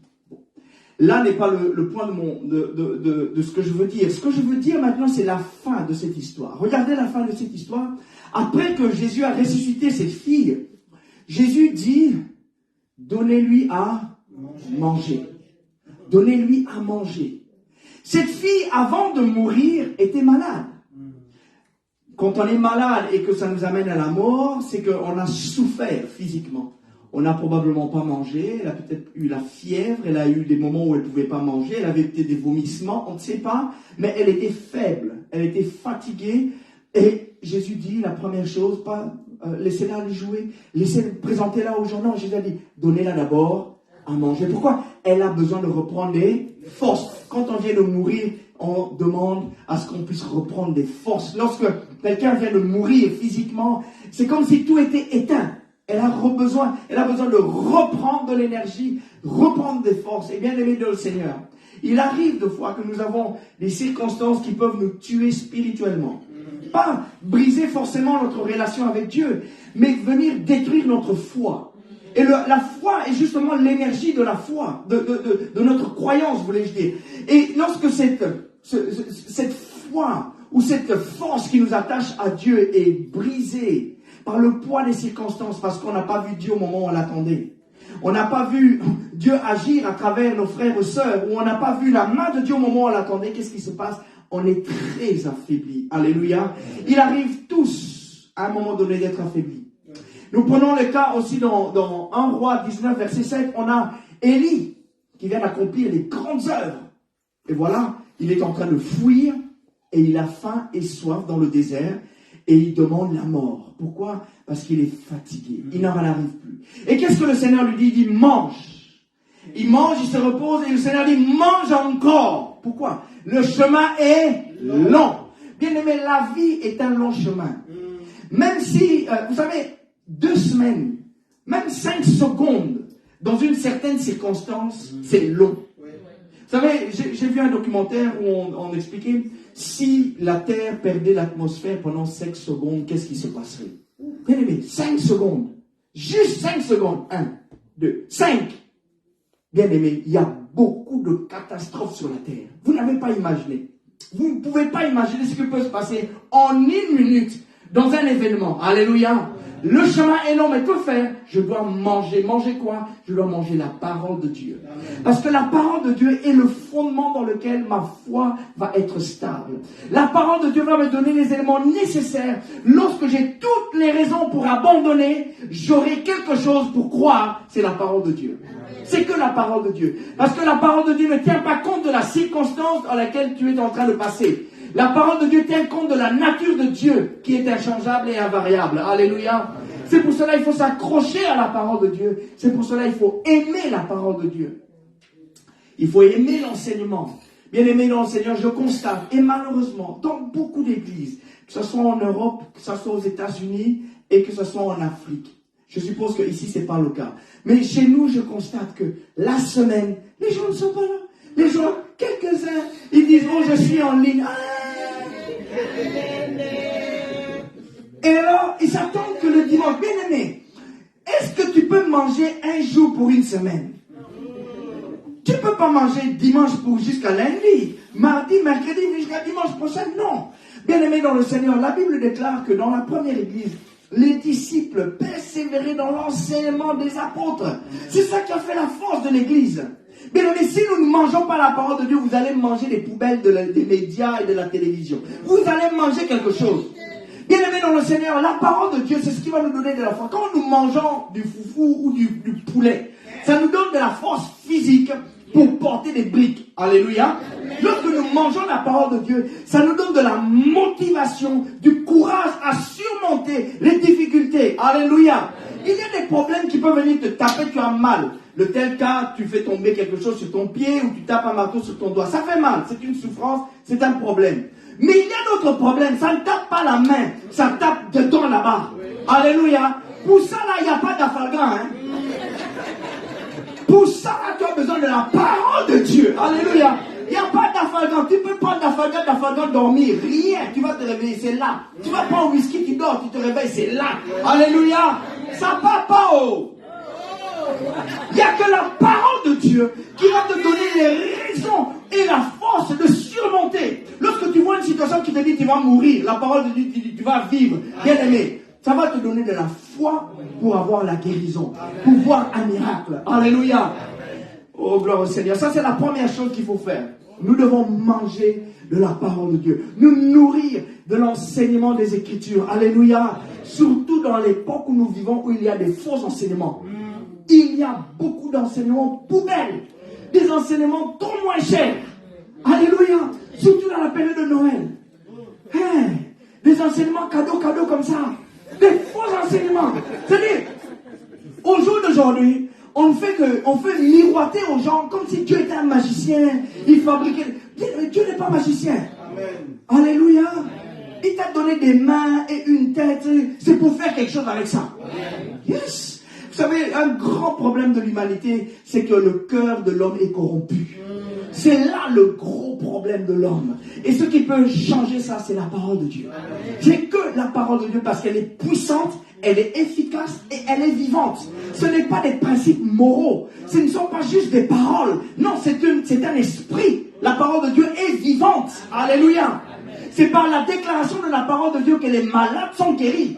Là n'est pas le point de ce que je veux dire. Ce que je veux dire maintenant, c'est la fin de cette histoire. Regardez la fin de cette histoire. Après que Jésus a ressuscité cette fille, Jésus dit, donnez-lui à manger. Donnez-lui à manger. Cette fille, avant de mourir, était malade. Quand on est malade et que ça nous amène à la mort, c'est qu'on a souffert physiquement. On n'a probablement pas mangé, elle a peut-être eu la fièvre, elle a eu des moments où elle ne pouvait pas manger, elle avait peut-être des vomissements, on ne sait pas, mais elle était faible, elle était fatiguée. Et Jésus dit la première chose, pas laissez-la aller jouer, laissez-la présenter là aux gens. Non, Jésus a dit, donnez-la d'abord à manger. Pourquoi? Elle a besoin de reprendre des forces. Quand on vient de mourir, on demande à ce qu'on puisse reprendre des forces. Lorsque quelqu'un vient de mourir physiquement, c'est comme si tout était éteint. Elle a besoin de reprendre de l'énergie, reprendre des forces. Et bien aimé de le Seigneur, il arrive de fois que nous avons des circonstances qui peuvent nous tuer spirituellement. Pas briser forcément notre relation avec Dieu, mais venir détruire notre foi. Et la foi est justement l'énergie de la foi, de notre croyance, voulais-je dire. Et lorsque cette foi ou cette force qui nous attache à Dieu est brisée par le poids des circonstances, parce qu'on n'a pas vu Dieu au moment où on l'attendait. On n'a pas vu Dieu agir à travers nos frères et sœurs, ou on n'a pas vu la main de Dieu au moment où on l'attendait. Qu'est-ce qui se passe? On est très affaibli. Alléluia. Il arrive tous, à un moment donné, d'être affaiblis. Nous prenons le cas aussi dans 1 Roi 19, verset 7, on a Élie qui vient d'accomplir les grandes œuvres. Et voilà, il est en train de fuir et il a faim et soif dans le désert et il demande la mort. Pourquoi? Parce qu'il est fatigué. Il n'en arrive plus. Et qu'est-ce que le Seigneur lui dit? Il dit, mange. Il mange, il se repose et le Seigneur dit, mange encore. Pourquoi? Le chemin est long. Bien aimé, la vie est un long chemin. Même si, vous savez, 2 semaines, même 5 secondes, dans une certaine circonstance, c'est long. Vous savez, j'ai vu un documentaire où on expliquait, si la Terre perdait l'atmosphère pendant 5 secondes, qu'est-ce qui se passerait? Bien aimé, 5 secondes. Juste 5 secondes. 1, 2, 5. Bien aimé, il y a beaucoup de catastrophes sur la Terre. Vous n'avez pas imaginé. Vous ne pouvez pas imaginer ce qui peut se passer en 1 minute dans un événement. Alléluia. Le chemin est long, mais que faire? Je dois manger. Manger quoi? Je dois manger la parole de Dieu. Parce que la parole de Dieu est le fondement dans lequel ma foi va être stable. La parole de Dieu va me donner les éléments nécessaires. Lorsque j'ai toutes les raisons pour abandonner, j'aurai quelque chose pour croire. C'est la parole de Dieu. C'est que la parole de Dieu. Parce que la parole de Dieu ne tient pas compte de la circonstance dans laquelle tu es en train de passer. La parole de Dieu tient compte de la nature de Dieu qui est inchangeable et invariable. Alléluia. C'est pour cela qu'il faut s'accrocher à la parole de Dieu. C'est pour cela qu'il faut aimer la parole de Dieu. Il faut aimer l'enseignement. Bien aimé dans le Seigneur, je constate, et malheureusement, dans beaucoup d'églises, que ce soit en Europe, que ce soit aux États-Unis et que ce soit en Afrique. Je suppose qu'ici, ce n'est pas le cas. Mais chez nous, je constate que la semaine, les gens ne sont pas là. Les gens, quelques-uns, ils disent, oh, je suis en ligne. Et alors, ils s'attendent que le dimanche, bien aimé, est-ce que tu peux manger un jour pour une semaine? Tu ne peux pas manger dimanche pour jusqu'à lundi, mardi, mercredi, jusqu'à dimanche prochain, non. Bien aimé dans le Seigneur, la Bible déclare que dans la première église, les disciples persévéraient dans l'enseignement des apôtres. C'est ça qui a fait la force de l'église. Bien aimé, si nous ne mangeons pas la parole de Dieu, vous allez manger les poubelles des médias et de la télévision. Vous allez manger quelque chose. Bien aimé dans le Seigneur, la parole de Dieu, c'est ce qui va nous donner de la force. Quand nous mangeons du foufou ou du poulet, ça nous donne de la force physique pour porter des briques. Alléluia. Lorsque nous mangeons la parole de Dieu, ça nous donne de la motivation, du courage à surmonter les difficultés. Alléluia. Il y a des problèmes qui peuvent venir te taper, tu as mal. Le tel cas, tu fais tomber quelque chose sur ton pied ou tu tapes un marteau sur ton doigt. Ça fait mal, c'est une souffrance, c'est un problème. Mais il y a d'autres problèmes, ça ne tape pas la main, ça tape dedans là-bas. Alléluia. Pour ça, là, il n'y a pas d'afalgan. Hein? Pour ça, là, tu as besoin de la parole de Dieu. Alléluia. Il n'y a pas d'afalgan. Tu peux prendre d'afalgan, dormir. Rien. Tu vas te réveiller, c'est là. Tu vas prendre un whisky, tu dors, tu te réveilles, c'est là. Alléluia. Ça part pas haut. Il n'y a que la parole de Dieu qui va te donner les raisons et la force de surmonter. Lorsque tu vois une situation qui te dit tu vas mourir, la parole de Dieu te dit tu vas vivre. Bien aimé, ça va te donner de la foi pour avoir la guérison, pour voir un miracle. Alléluia. Oh, gloire au Seigneur. Ça, c'est la première chose qu'il faut faire. Nous devons manger de la parole de Dieu. Nous nourrir de l'enseignement des Écritures. Alléluia. Surtout dans l'époque où nous vivons, où il y a des faux enseignements. Il y a beaucoup d'enseignements poubelles. Des enseignements trop moins chers. Alléluia. Surtout dans la période de Noël. Hein? Des enseignements cadeaux comme ça. Des faux enseignements. C'est-à-dire, au jour d'aujourd'hui, on fait miroiter aux gens comme si Dieu était un magicien. Il fabriquait. Dieu n'est pas magicien. Amen. Alléluia. Il t'a donné des mains et une tête. C'est pour faire quelque chose avec ça. Amen. Yes. Vous savez, un grand problème de l'humanité, c'est que le cœur de l'homme est corrompu. C'est là le gros problème de l'homme. Et ce qui peut changer ça, c'est la parole de Dieu. C'est que la parole de Dieu parce qu'elle est puissante, elle est efficace et elle est vivante. Ce n'est pas des principes moraux. Ce ne sont pas juste des paroles. Non, c'est un esprit. La parole de Dieu est vivante. Alléluia. C'est par la déclaration de la parole de Dieu que les malades sont guéris.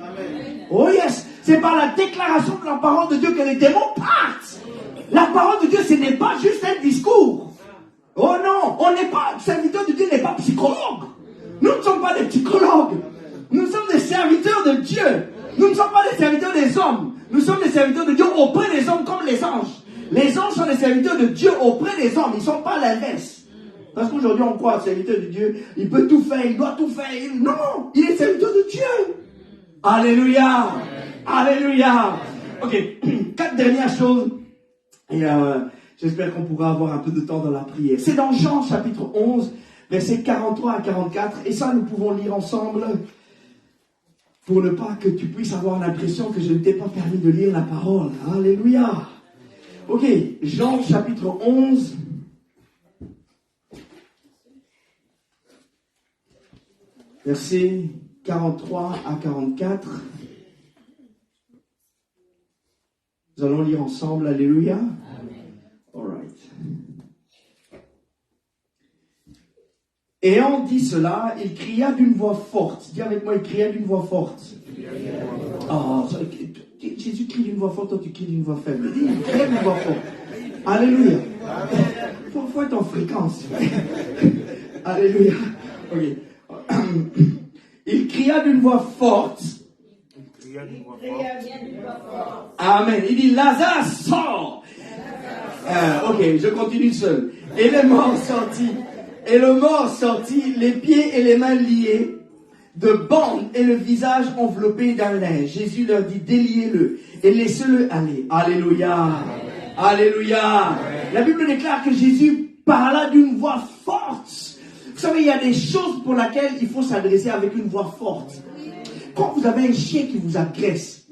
Oh yes. C'est par la déclaration de la parole de Dieu que les démons partent. La parole de Dieu, ce n'est pas juste un discours. Oh non, on n'est pas, serviteur de Dieu n'est pas psychologue. Nous ne sommes pas des psychologues. Nous sommes des serviteurs de Dieu. Nous ne sommes pas des serviteurs des hommes. Nous sommes des serviteurs de Dieu auprès des hommes comme les anges. Les anges sont des serviteurs de Dieu auprès des hommes. Ils ne sont pas l'inverse. Parce qu'aujourd'hui, on croit serviteur de Dieu. Il peut tout faire, il doit tout faire. Non, il est serviteur de Dieu. Alléluia. Alléluia. Ok, 4 dernières choses. Et j'espère qu'on pourra avoir un peu de temps dans la prière. C'est dans Jean chapitre 11, versets 43 à 44. Et ça, nous pouvons lire ensemble. Pour ne pas que tu puisses avoir l'impression que je ne t'ai pas permis de lire la parole. Alléluia. Ok, Jean chapitre 11. Versets 43 à 44. Nous allons lire ensemble. Alléluia. All right. Ayant dit cela, il cria d'une voix forte. Dis avec moi, il cria d'une voix forte. Oh, Jésus crie d'une voix forte, toi tu cries d'une voix faible. Il crie d'une voix forte. Alléluia. Il faut être en fréquence. Alléluia. Ok. Il cria d'une voix forte. Amen. Il dit, Lazare, sort. Ok, je continue seul. Et le mort sortit, les pieds et les mains liés, de bandes et le visage enveloppé d'un linge. Jésus leur dit, déliez-le et laissez-le aller. Alléluia. Alléluia. La Bible déclare que Jésus parla d'une voix forte. Vous savez, il y a des choses pour lesquelles il faut s'adresser avec une voix forte. Quand vous avez un chien qui vous agresse,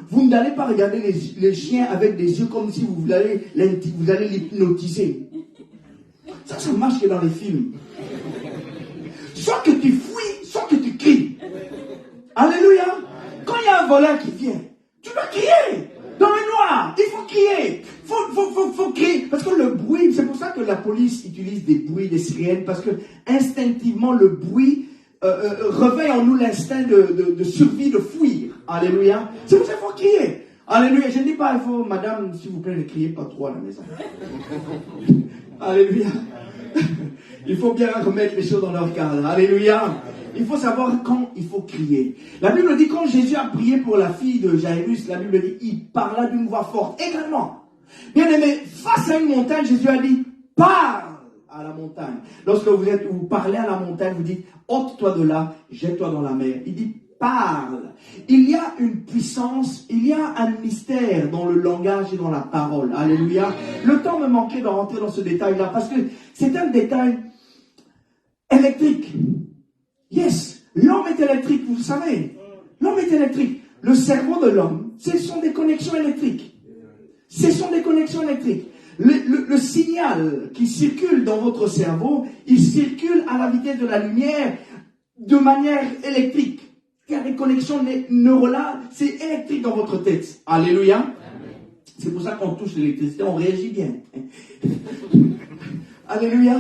vous n'allez pas regarder les chiens avec des yeux comme si vous allez l'hypnotiser. Ça marche que dans les films. Soit que tu fuis, soit que tu cries. Alléluia. Quand il y a un voleur qui vient, tu dois crier. Dans le noir, il faut crier. Faut crier. Parce que le bruit, c'est pour ça que la police utilise des bruits, des sirènes, parce que instinctivement, le bruit réveille en nous l'instinct de survie, de fuir. Alléluia. C'est pour ça qu'il faut crier. Alléluia. Je ne dis pas, il faut, madame, s'il vous plaît, ne criez pas trop à la maison. Alléluia. Il faut bien remettre les choses dans leur cadre. Alléluia. Il faut savoir quand il faut crier. La Bible dit, quand Jésus a prié pour la fille de Jairus, la Bible dit, il parla d'une voix forte. Également. Bien aimé, face à une montagne, Jésus a dit, parle à la montagne. Lorsque vous parlez à la montagne, vous dites, ôte-toi de là, jette-toi dans la mer. Il dit, parle. Il y a une puissance, il y a un mystère dans le langage et dans la parole. Alléluia. Le temps me manquait de rentrer dans ce détail-là parce que c'est un détail électrique. Yes, l'homme est électrique, vous savez. L'homme est électrique. le cerveau de l'homme, ce sont des connexions électriques. Ce sont des connexions électriques. Le signal qui circule dans votre cerveau, il circule à la vitesse de la lumière de manière électrique. Il y a des connexions neuronales, c'est électrique dans votre tête. Alléluia. C'est pour ça qu'on touche l'électricité, on réagit bien. Alléluia.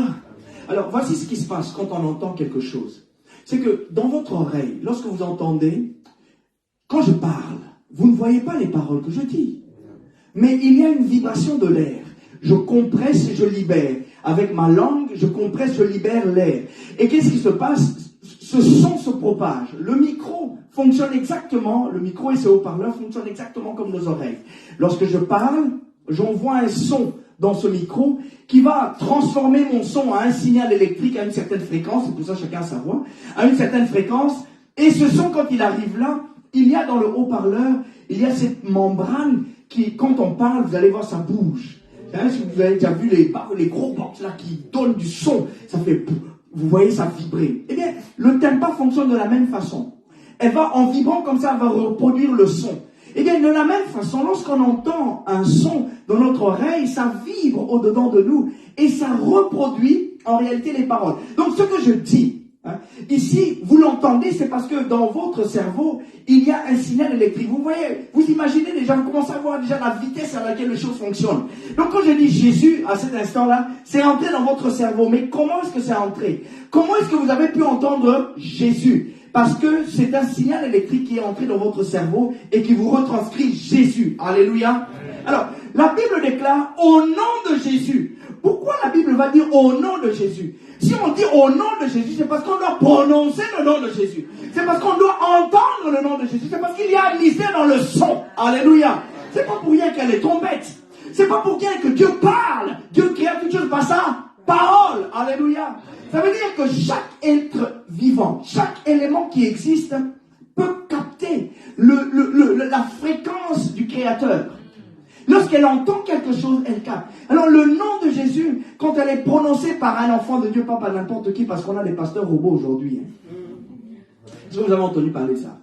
Alors, voici ce qui se passe quand on entend quelque chose. C'est que dans votre oreille, lorsque vous entendez, quand je parle, vous ne voyez pas les paroles que je dis. Mais il y a une vibration de l'air. Je compresse et je libère. Avec ma langue, je compresse, je libère l'air. Et qu'est-ce qui se passe? Ce son se propage. Le micro fonctionne exactement, le micro et ses haut-parleurs fonctionnent exactement comme nos oreilles. Lorsque je parle, j'envoie un son dans ce micro qui va transformer mon son à un signal électrique à une certaine fréquence, c'est pour ça chacun a sa voix, à une certaine fréquence. Et ce son, quand il arrive là, il y a dans le haut-parleur, il y a cette membrane qui, quand on parle, vous allez voir, ça bouge. Si vous avez déjà vu les gros box là qui donnent du son, ça fait, vous voyez ça vibrer. Eh bien, le tympan fonctionne de la même façon. Elle va, en vibrant comme ça, elle va reproduire le son. Eh bien, de la même façon, lorsqu'on entend un son dans notre oreille, ça vibre au-dedans de nous et ça reproduit en réalité les paroles. Donc, ce que je dis, ici, vous l'entendez, c'est parce que dans votre cerveau, il y a un signal électrique. Vous voyez, vous imaginez déjà, vous commencez à voir déjà la vitesse à laquelle les choses fonctionnent. Donc quand je dis Jésus, à cet instant-là, c'est entré dans votre cerveau. Mais comment est-ce que c'est entré? Comment est-ce que vous avez pu entendre Jésus? Parce que c'est un signal électrique qui est entré dans votre cerveau et qui vous retranscrit Jésus. Alléluia. Alors, la Bible déclare au nom de Jésus. Pourquoi la Bible va dire au nom de Jésus? Si on dit au nom de Jésus, c'est parce qu'on doit prononcer le nom de Jésus. C'est parce qu'on doit entendre le nom de Jésus. C'est parce qu'il y a un mystère dans le son. Alléluia. C'est pas pour rien qu'il y a les trompettes. C'est pas pour rien que Dieu parle. Dieu crée quelque chose par sa parole. Alléluia. Ça veut dire que chaque être vivant, chaque élément qui existe peut capter la fréquence du Créateur. Lorsqu'elle entend quelque chose, elle capte. Alors le nom de Jésus, quand elle est prononcée par un enfant de Dieu, pas par n'importe qui, parce qu'on a des pasteurs robots aujourd'hui. Est-ce que vous avez entendu parler de ça?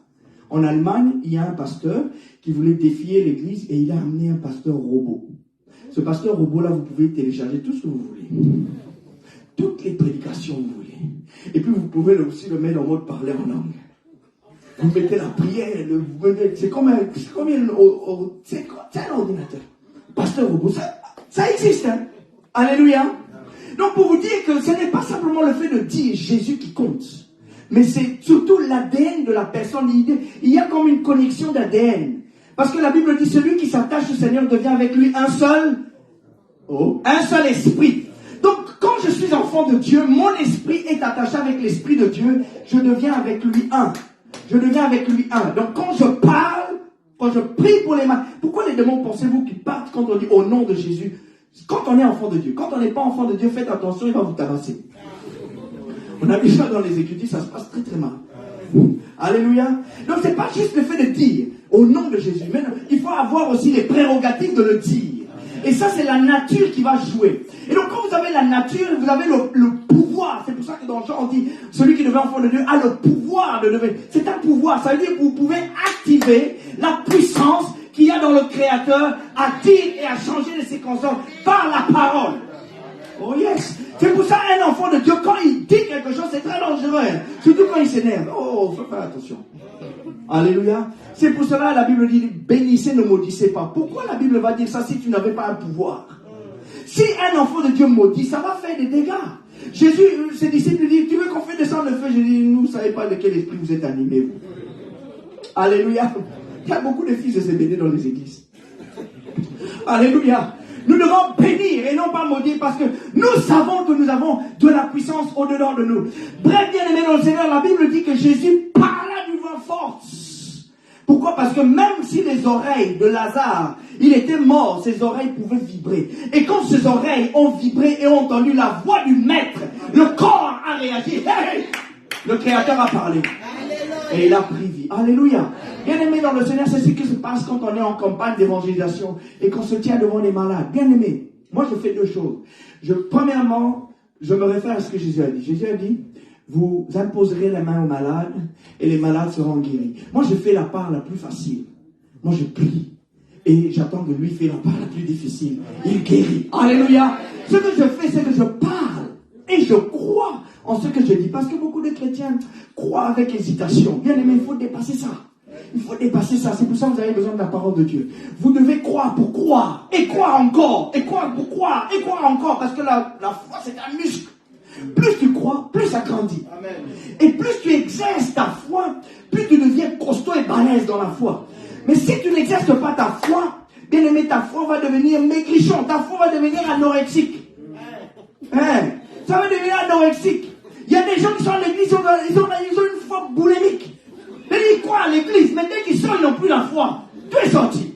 En Allemagne, il y a un pasteur qui voulait défier l'église et il a amené un pasteur robot. Ce pasteur robot-là, vous pouvez télécharger tout ce que vous voulez. Toutes les prédications que vous voulez. Et puis vous pouvez aussi le mettre en mode parler en langue. Vous mettez la prière, c'est comme un ordinateur. Pasteur robot, ça existe, hein? Alléluia. Donc pour vous dire que ce n'est pas simplement le fait de dire Jésus qui compte, mais c'est surtout l'ADN de la personne. Il y a comme une connexion d'ADN. Parce que la Bible dit, celui qui s'attache au Seigneur devient avec lui un seul esprit. Donc quand je suis enfant de Dieu, mon esprit est attaché avec l'esprit de Dieu, je deviens avec lui un. Je deviens avec lui un. Donc quand je parle, quand je prie pour les mains, pourquoi les démons pensez-vous qu'ils partent quand on dit au nom de Jésus? Quand on est enfant de Dieu, quand on n'est pas enfant de Dieu, faites attention, il va vous tabasser. On a vu ça dans les Écritures, ça se passe très très mal. Alléluia. Donc c'est pas juste le fait de dire au nom de Jésus, mais non, il faut avoir aussi les prérogatives de le dire. Et ça, c'est la nature qui va jouer. Et donc, quand vous avez la nature, vous avez le pouvoir. C'est pour ça que dans Jean, on dit, celui qui devient enfant de Dieu a le pouvoir de devenir. C'est un pouvoir. Ça veut dire que vous pouvez activer la puissance qu'il y a dans le Créateur à dire et à changer les circonstances par la parole. Oh yes. C'est pour ça un enfant de Dieu, quand il dit quelque chose, c'est très dangereux. Surtout quand il s'énerve. Oh, faut faire attention. Alléluia. C'est pour cela la Bible dit, bénissez, ne maudissez pas. Pourquoi la Bible va dire ça si tu n'avais pas un pouvoir? Si un enfant de Dieu maudit, ça va faire des dégâts. Jésus, ses disciples lui disent, tu veux qu'on fait descendre le feu? Je dis, nous ne savez pas de quel esprit vous êtes animés, vous. Alléluia. Il y a beaucoup de fils de CBD dans les églises. Alléluia. Nous devons bénir et non pas maudire parce que nous savons que nous avons de la puissance au-dedans de nous. Bref, bien aimé dans le Seigneur, la Bible dit que Jésus parla d'une voix forte. Pourquoi? Parce que même si les oreilles de Lazare, il était mort, ses oreilles pouvaient vibrer. Et quand ses oreilles ont vibré et ont entendu la voix du Maître, le corps a réagi. Hey! Le Créateur a parlé. Et il a pris vie. Alléluia. Bien aimé dans le Seigneur, c'est ce qui se passe quand on est en campagne d'évangélisation et qu'on se tient devant les malades. Bien aimé, moi je fais deux choses. Premièrement, je me réfère à ce que Jésus a dit. Jésus a dit, vous imposerez les mains aux malades et les malades seront guéris. Moi, je fais la part la plus facile. Moi, je prie. Et j'attends que lui fasse la part la plus difficile. Il guérit. Alléluia. Ce que je fais, c'est que je parle. Et je crois en ce que je dis. Parce que beaucoup de chrétiens croient avec hésitation. Bien aimé, il faut dépasser ça. Il faut dépasser ça. C'est pour ça que vous avez besoin de la parole de Dieu. Vous devez croire pour croire. Et croire encore. Et croire pour croire. Et croire encore. Parce que la foi, c'est un muscle. Plus tu crois, plus ça grandit. Amen. Et plus tu exerces ta foi, plus tu deviens costaud et balèze dans la foi. Mais si tu n'exerces pas ta foi, bien aimé, ta foi va devenir maigrichon. Ta foi va devenir anorexique. Hein? Ça va devenir anorexique. Il y a des gens qui sont à l'église, ils ont une foi boulimique. Ils croient à l'église, mais dès qu'ils sortent, ils n'ont plus la foi. Tu es sorti.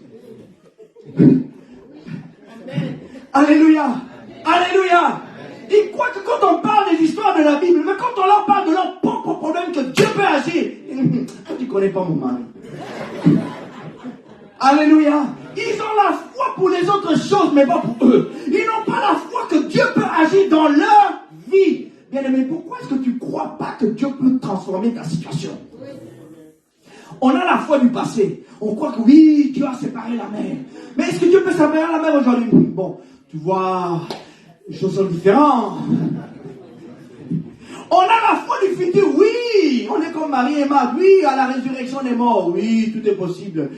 Alléluia. Alléluia. Ils croient que quand on parle des histoires de la Bible, mais quand on leur parle de leur propre problème, que Dieu peut agir, tu ne connais pas mon mari. Alléluia. Ils ont la foi pour les autres choses, mais pas pour eux. Ils n'ont pas la foi que Dieu peut agir dans leur vie. Bien aimé, pourquoi est-ce que tu ne crois pas que Dieu peut transformer ta situation? On a la foi du passé. On croit que oui, Dieu a séparé la mer. Mais est-ce que Dieu peut séparer la mer aujourd'hui? Bon, tu vois, les choses sont différentes. On a la foi du futur, oui. On est comme Marie et Marthe, oui, à la résurrection des morts, oui, tout est possible.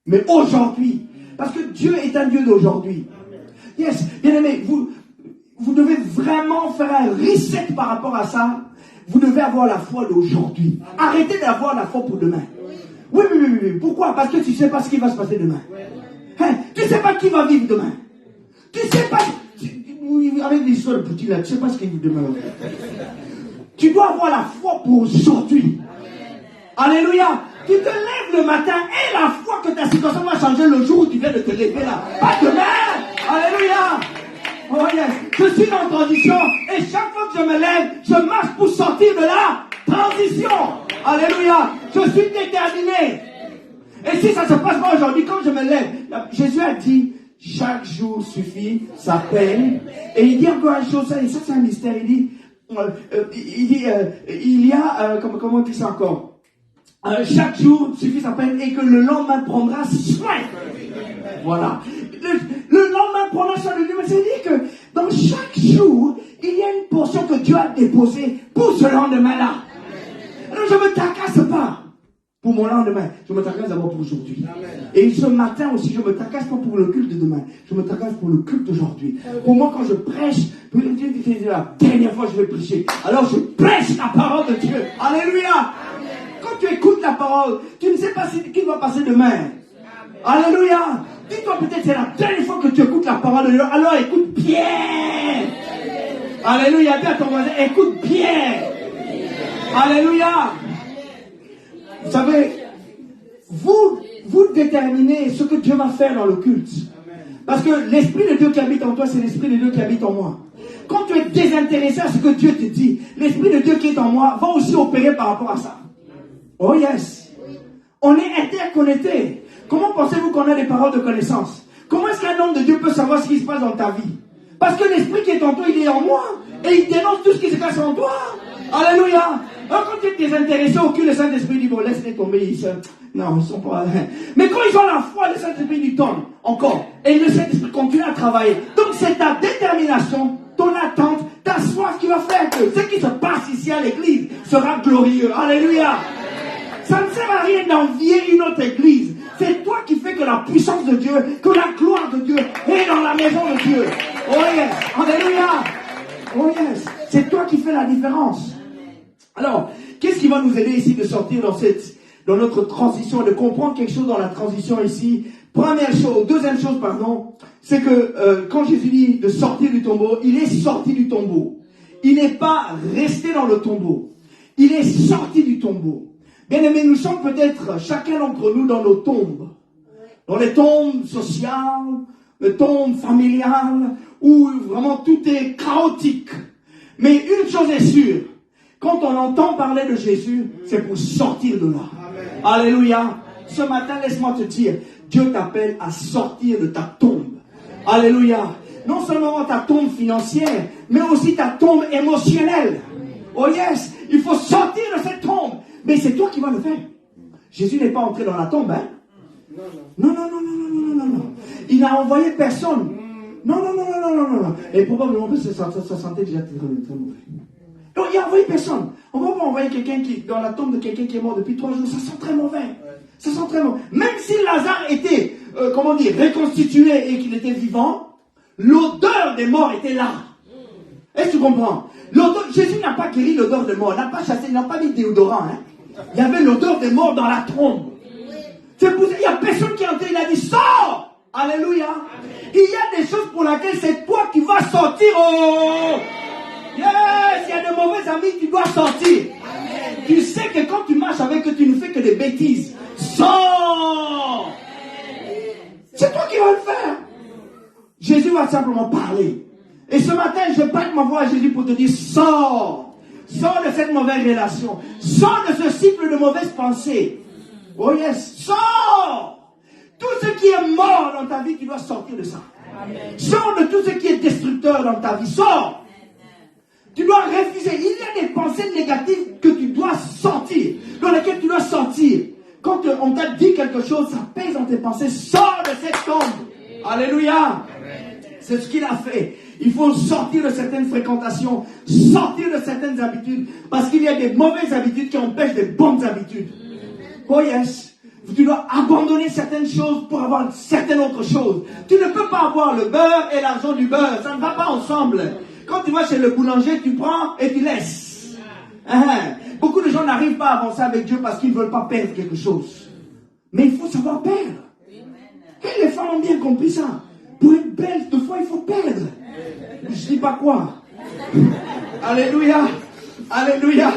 Mais aujourd'hui, parce que Dieu est un Dieu d'aujourd'hui. Yes, bien aimé, vous devez vraiment faire un reset par rapport à ça. Vous devez avoir la foi d'aujourd'hui. Arrêtez d'avoir la foi pour demain. Oui. Pourquoi? Parce que tu ne sais pas ce qui va se passer demain. Tu ne sais pas qui va vivre demain. Tu ne sais pas... Avec l'histoire de Poutine, là, tu ne sais pas ce qu'il vit demain. Tu dois avoir la foi pour aujourd'hui. Alléluia. Tu te lèves le matin et la foi que ta situation va changer le jour où tu viens de te lever là. Pas demain. Alléluia. Oh yes. Je suis en transition et chaque fois que je me lève, je marche pour sortir de la transition. Alléluia. Je suis déterminé. Et si ça ne se passe pas aujourd'hui, quand je me lève, Jésus a dit, chaque jour suffit sa peine. Et il dit encore une chose, et ça c'est un mystère, il dit, il y a, comment on dit ça encore? Chaque jour suffit sa peine et que le lendemain prendra soin. Voilà. Le lendemain prendra soin de Dieu. Mais c'est-à-dire que dans chaque jour, il y a une portion que Dieu a déposée pour ce lendemain-là. Alors je ne me tracasse pas pour mon lendemain. Je me tracasse d'abord pour aujourd'hui. Et ce matin aussi, je ne me tracasse pas pour le culte de demain. Je me tracasse pour le culte d'aujourd'hui. Pour moi, quand je prêche, la dernière fois je vais prêcher. Alors je prêche la parole de Dieu. Alléluia. Quand tu écoutes la parole, tu ne sais pas ce qui va passer demain. Alléluia. Dis-toi peut-être c'est la dernière fois que tu écoutes la parole de Dieu. Alors écoute bien. Alléluia. Dis à ton voisin, écoute bien. Alléluia. Vous savez, vous déterminez ce que Dieu va faire dans le culte. Parce que l'Esprit de Dieu qui habite en toi, c'est l'Esprit de Dieu qui habite en moi. Quand tu es désintéressé à ce que Dieu te dit, l'Esprit de Dieu qui est en moi va aussi opérer par rapport à ça. Oh yes. On est interconnectés. Comment pensez-vous qu'on a des paroles de connaissance? Comment est-ce qu'un homme de Dieu peut savoir ce qui se passe dans ta vie? Parce que l'Esprit qui est en toi, il est en moi. Et il dénonce tout ce qui se passe en toi. Alléluia. Alors quand tu es désintéressé au culte, le Saint-Esprit dit, bon, laisse-les tomber. Non, ils sont pas... Mais quand ils ont la foi, le Saint-Esprit lui donne encore. Et le Saint-Esprit continue à travailler. Donc c'est ta détermination, ton attente, ta soif qui va faire que ce qui se passe ici à l'église sera glorieux. Alléluia. Ça ne sert à rien d'envier une autre église. C'est toi qui fais que la puissance de Dieu, que la gloire de Dieu est dans la maison de Dieu. Oh yes. Alléluia. Oh yes. C'est toi qui fais la différence. Alors, qu'est-ce qui va nous aider ici de sortir dans notre transition, de comprendre quelque chose dans la transition ici? Deuxième chose, c'est que quand Jésus dit de sortir du tombeau, il est sorti du tombeau. Il n'est pas resté dans le tombeau. Il est sorti du tombeau. Bien aimés, nous sommes peut-être chacun d'entre nous dans nos tombes. Dans les tombes sociales, les tombes familiales, où vraiment tout est chaotique. Mais une chose est sûre, quand on entend parler de Jésus, c'est pour sortir de là. Amen. Alléluia. Ce matin, laisse-moi te dire, Dieu t'appelle à sortir de ta tombe. Alléluia. Non seulement ta tombe financière, mais aussi ta tombe émotionnelle. Oh yes, il faut sortir de cette tombe. Mais c'est toi qui vas le faire. Jésus n'est pas entré dans la tombe, hein? Non. Il n'a envoyé personne. Non. Et probablement que ça sentait déjà très mauvais. Donc il n'a envoyé personne. On va pas envoyer quelqu'un qui dans la tombe de quelqu'un qui est mort depuis 3 jours. Ça sent très mauvais. Ça sent très mauvais. Même si Lazare était, reconstitué et qu'il était vivant, l'odeur des morts était là. Est-ce que tu comprends? Jésus n'a pas guéri l'odeur des morts. Il n'a pas chassé, il n'a pas mis de déodorant. Hein? Il y avait l'odeur des morts dans la tombe. C'est pour ça qu'il n'y a personne qui est entré. Il a dit, sors! Alléluia. Amen. Il y a des choses pour lesquelles c'est toi qui vas sortir. Oh! Yes! Il y a de mauvais amis, tu dois sortir. Amen. Tu sais que quand tu marches avec eux, tu ne fais que des bêtises. Sors! C'est toi qui vas le faire. Jésus va simplement parler. Et ce matin, je prête ma voix à Jésus pour te dire, sors! Sors de cette mauvaise relation. Sors de ce cycle de mauvaises pensées. Oh yes, sors! Tout ce qui est mort dans ta vie, tu dois sortir de ça. Amen. Sors de tout ce qui est destructeur dans ta vie. Sors! Tu dois refuser. Il y a des pensées négatives que tu dois sortir, dans lesquelles tu dois sortir. Quand on t'a dit quelque chose, ça pèse dans tes pensées. Sors de cette tombe. Alléluia! C'est ce qu'il a fait. Il faut sortir de certaines fréquentations, sortir de certaines habitudes, parce qu'il y a des mauvaises habitudes qui empêchent des bonnes habitudes. Oh yes! Tu dois abandonner certaines choses pour avoir certaines autres choses. Tu ne peux pas avoir le beurre et l'argent du beurre. Ça ne va pas ensemble. Quand tu vas chez le boulanger, tu prends et tu laisses. Beaucoup de gens n'arrivent pas à avancer avec Dieu parce qu'ils ne veulent pas perdre quelque chose. Mais il faut savoir perdre. Et les femmes ont bien compris ça. Pour être belle, deux fois, il faut perdre. Je ne dis pas quoi. Alléluia. Alléluia.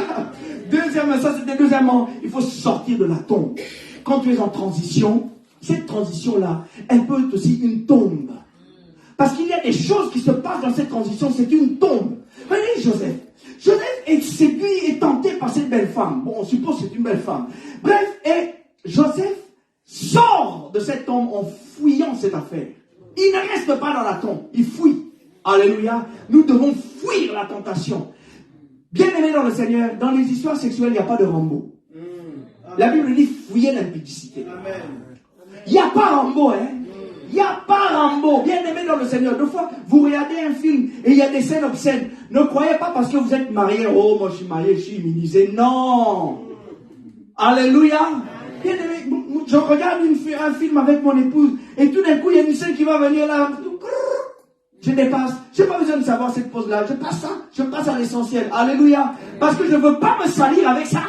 Deuxièmement, il faut sortir de la tombe. Quand tu es en transition, cette transition-là, elle peut être aussi une tombe. Parce qu'il y a des choses qui se passent dans cette transition, c'est une tombe. Regardez Joseph. Joseph est séduit et tenté par cette belle femme. Bon, on suppose que c'est une belle femme. Bref, et Joseph sort de cette tombe en fouillant cette affaire. Il ne reste pas dans la tombe, il fouille. Alléluia. Nous devons fuir la tentation. Bien-aimés dans le Seigneur, dans les histoires sexuelles, il n'y a pas de Rambo. La Bible dit fouiller l'impudicité. Il n'y a pas Rambo, hein. Il n'y a pas Rambo. Bien-aimés dans le Seigneur. Deux fois, vous regardez un film et il y a des scènes obscènes. Ne croyez pas parce que vous êtes marié. Oh, moi je suis marié, je suis immunisé. Non. Alléluia. Bien-aimés, je regarde un film avec mon épouse et tout d'un coup, il y a une scène qui va venir là. Je dépasse. Je n'ai pas besoin de savoir cette pause-là. Je passe ça. Je passe à l'essentiel. Alléluia. Parce que je ne veux pas me salir avec ça.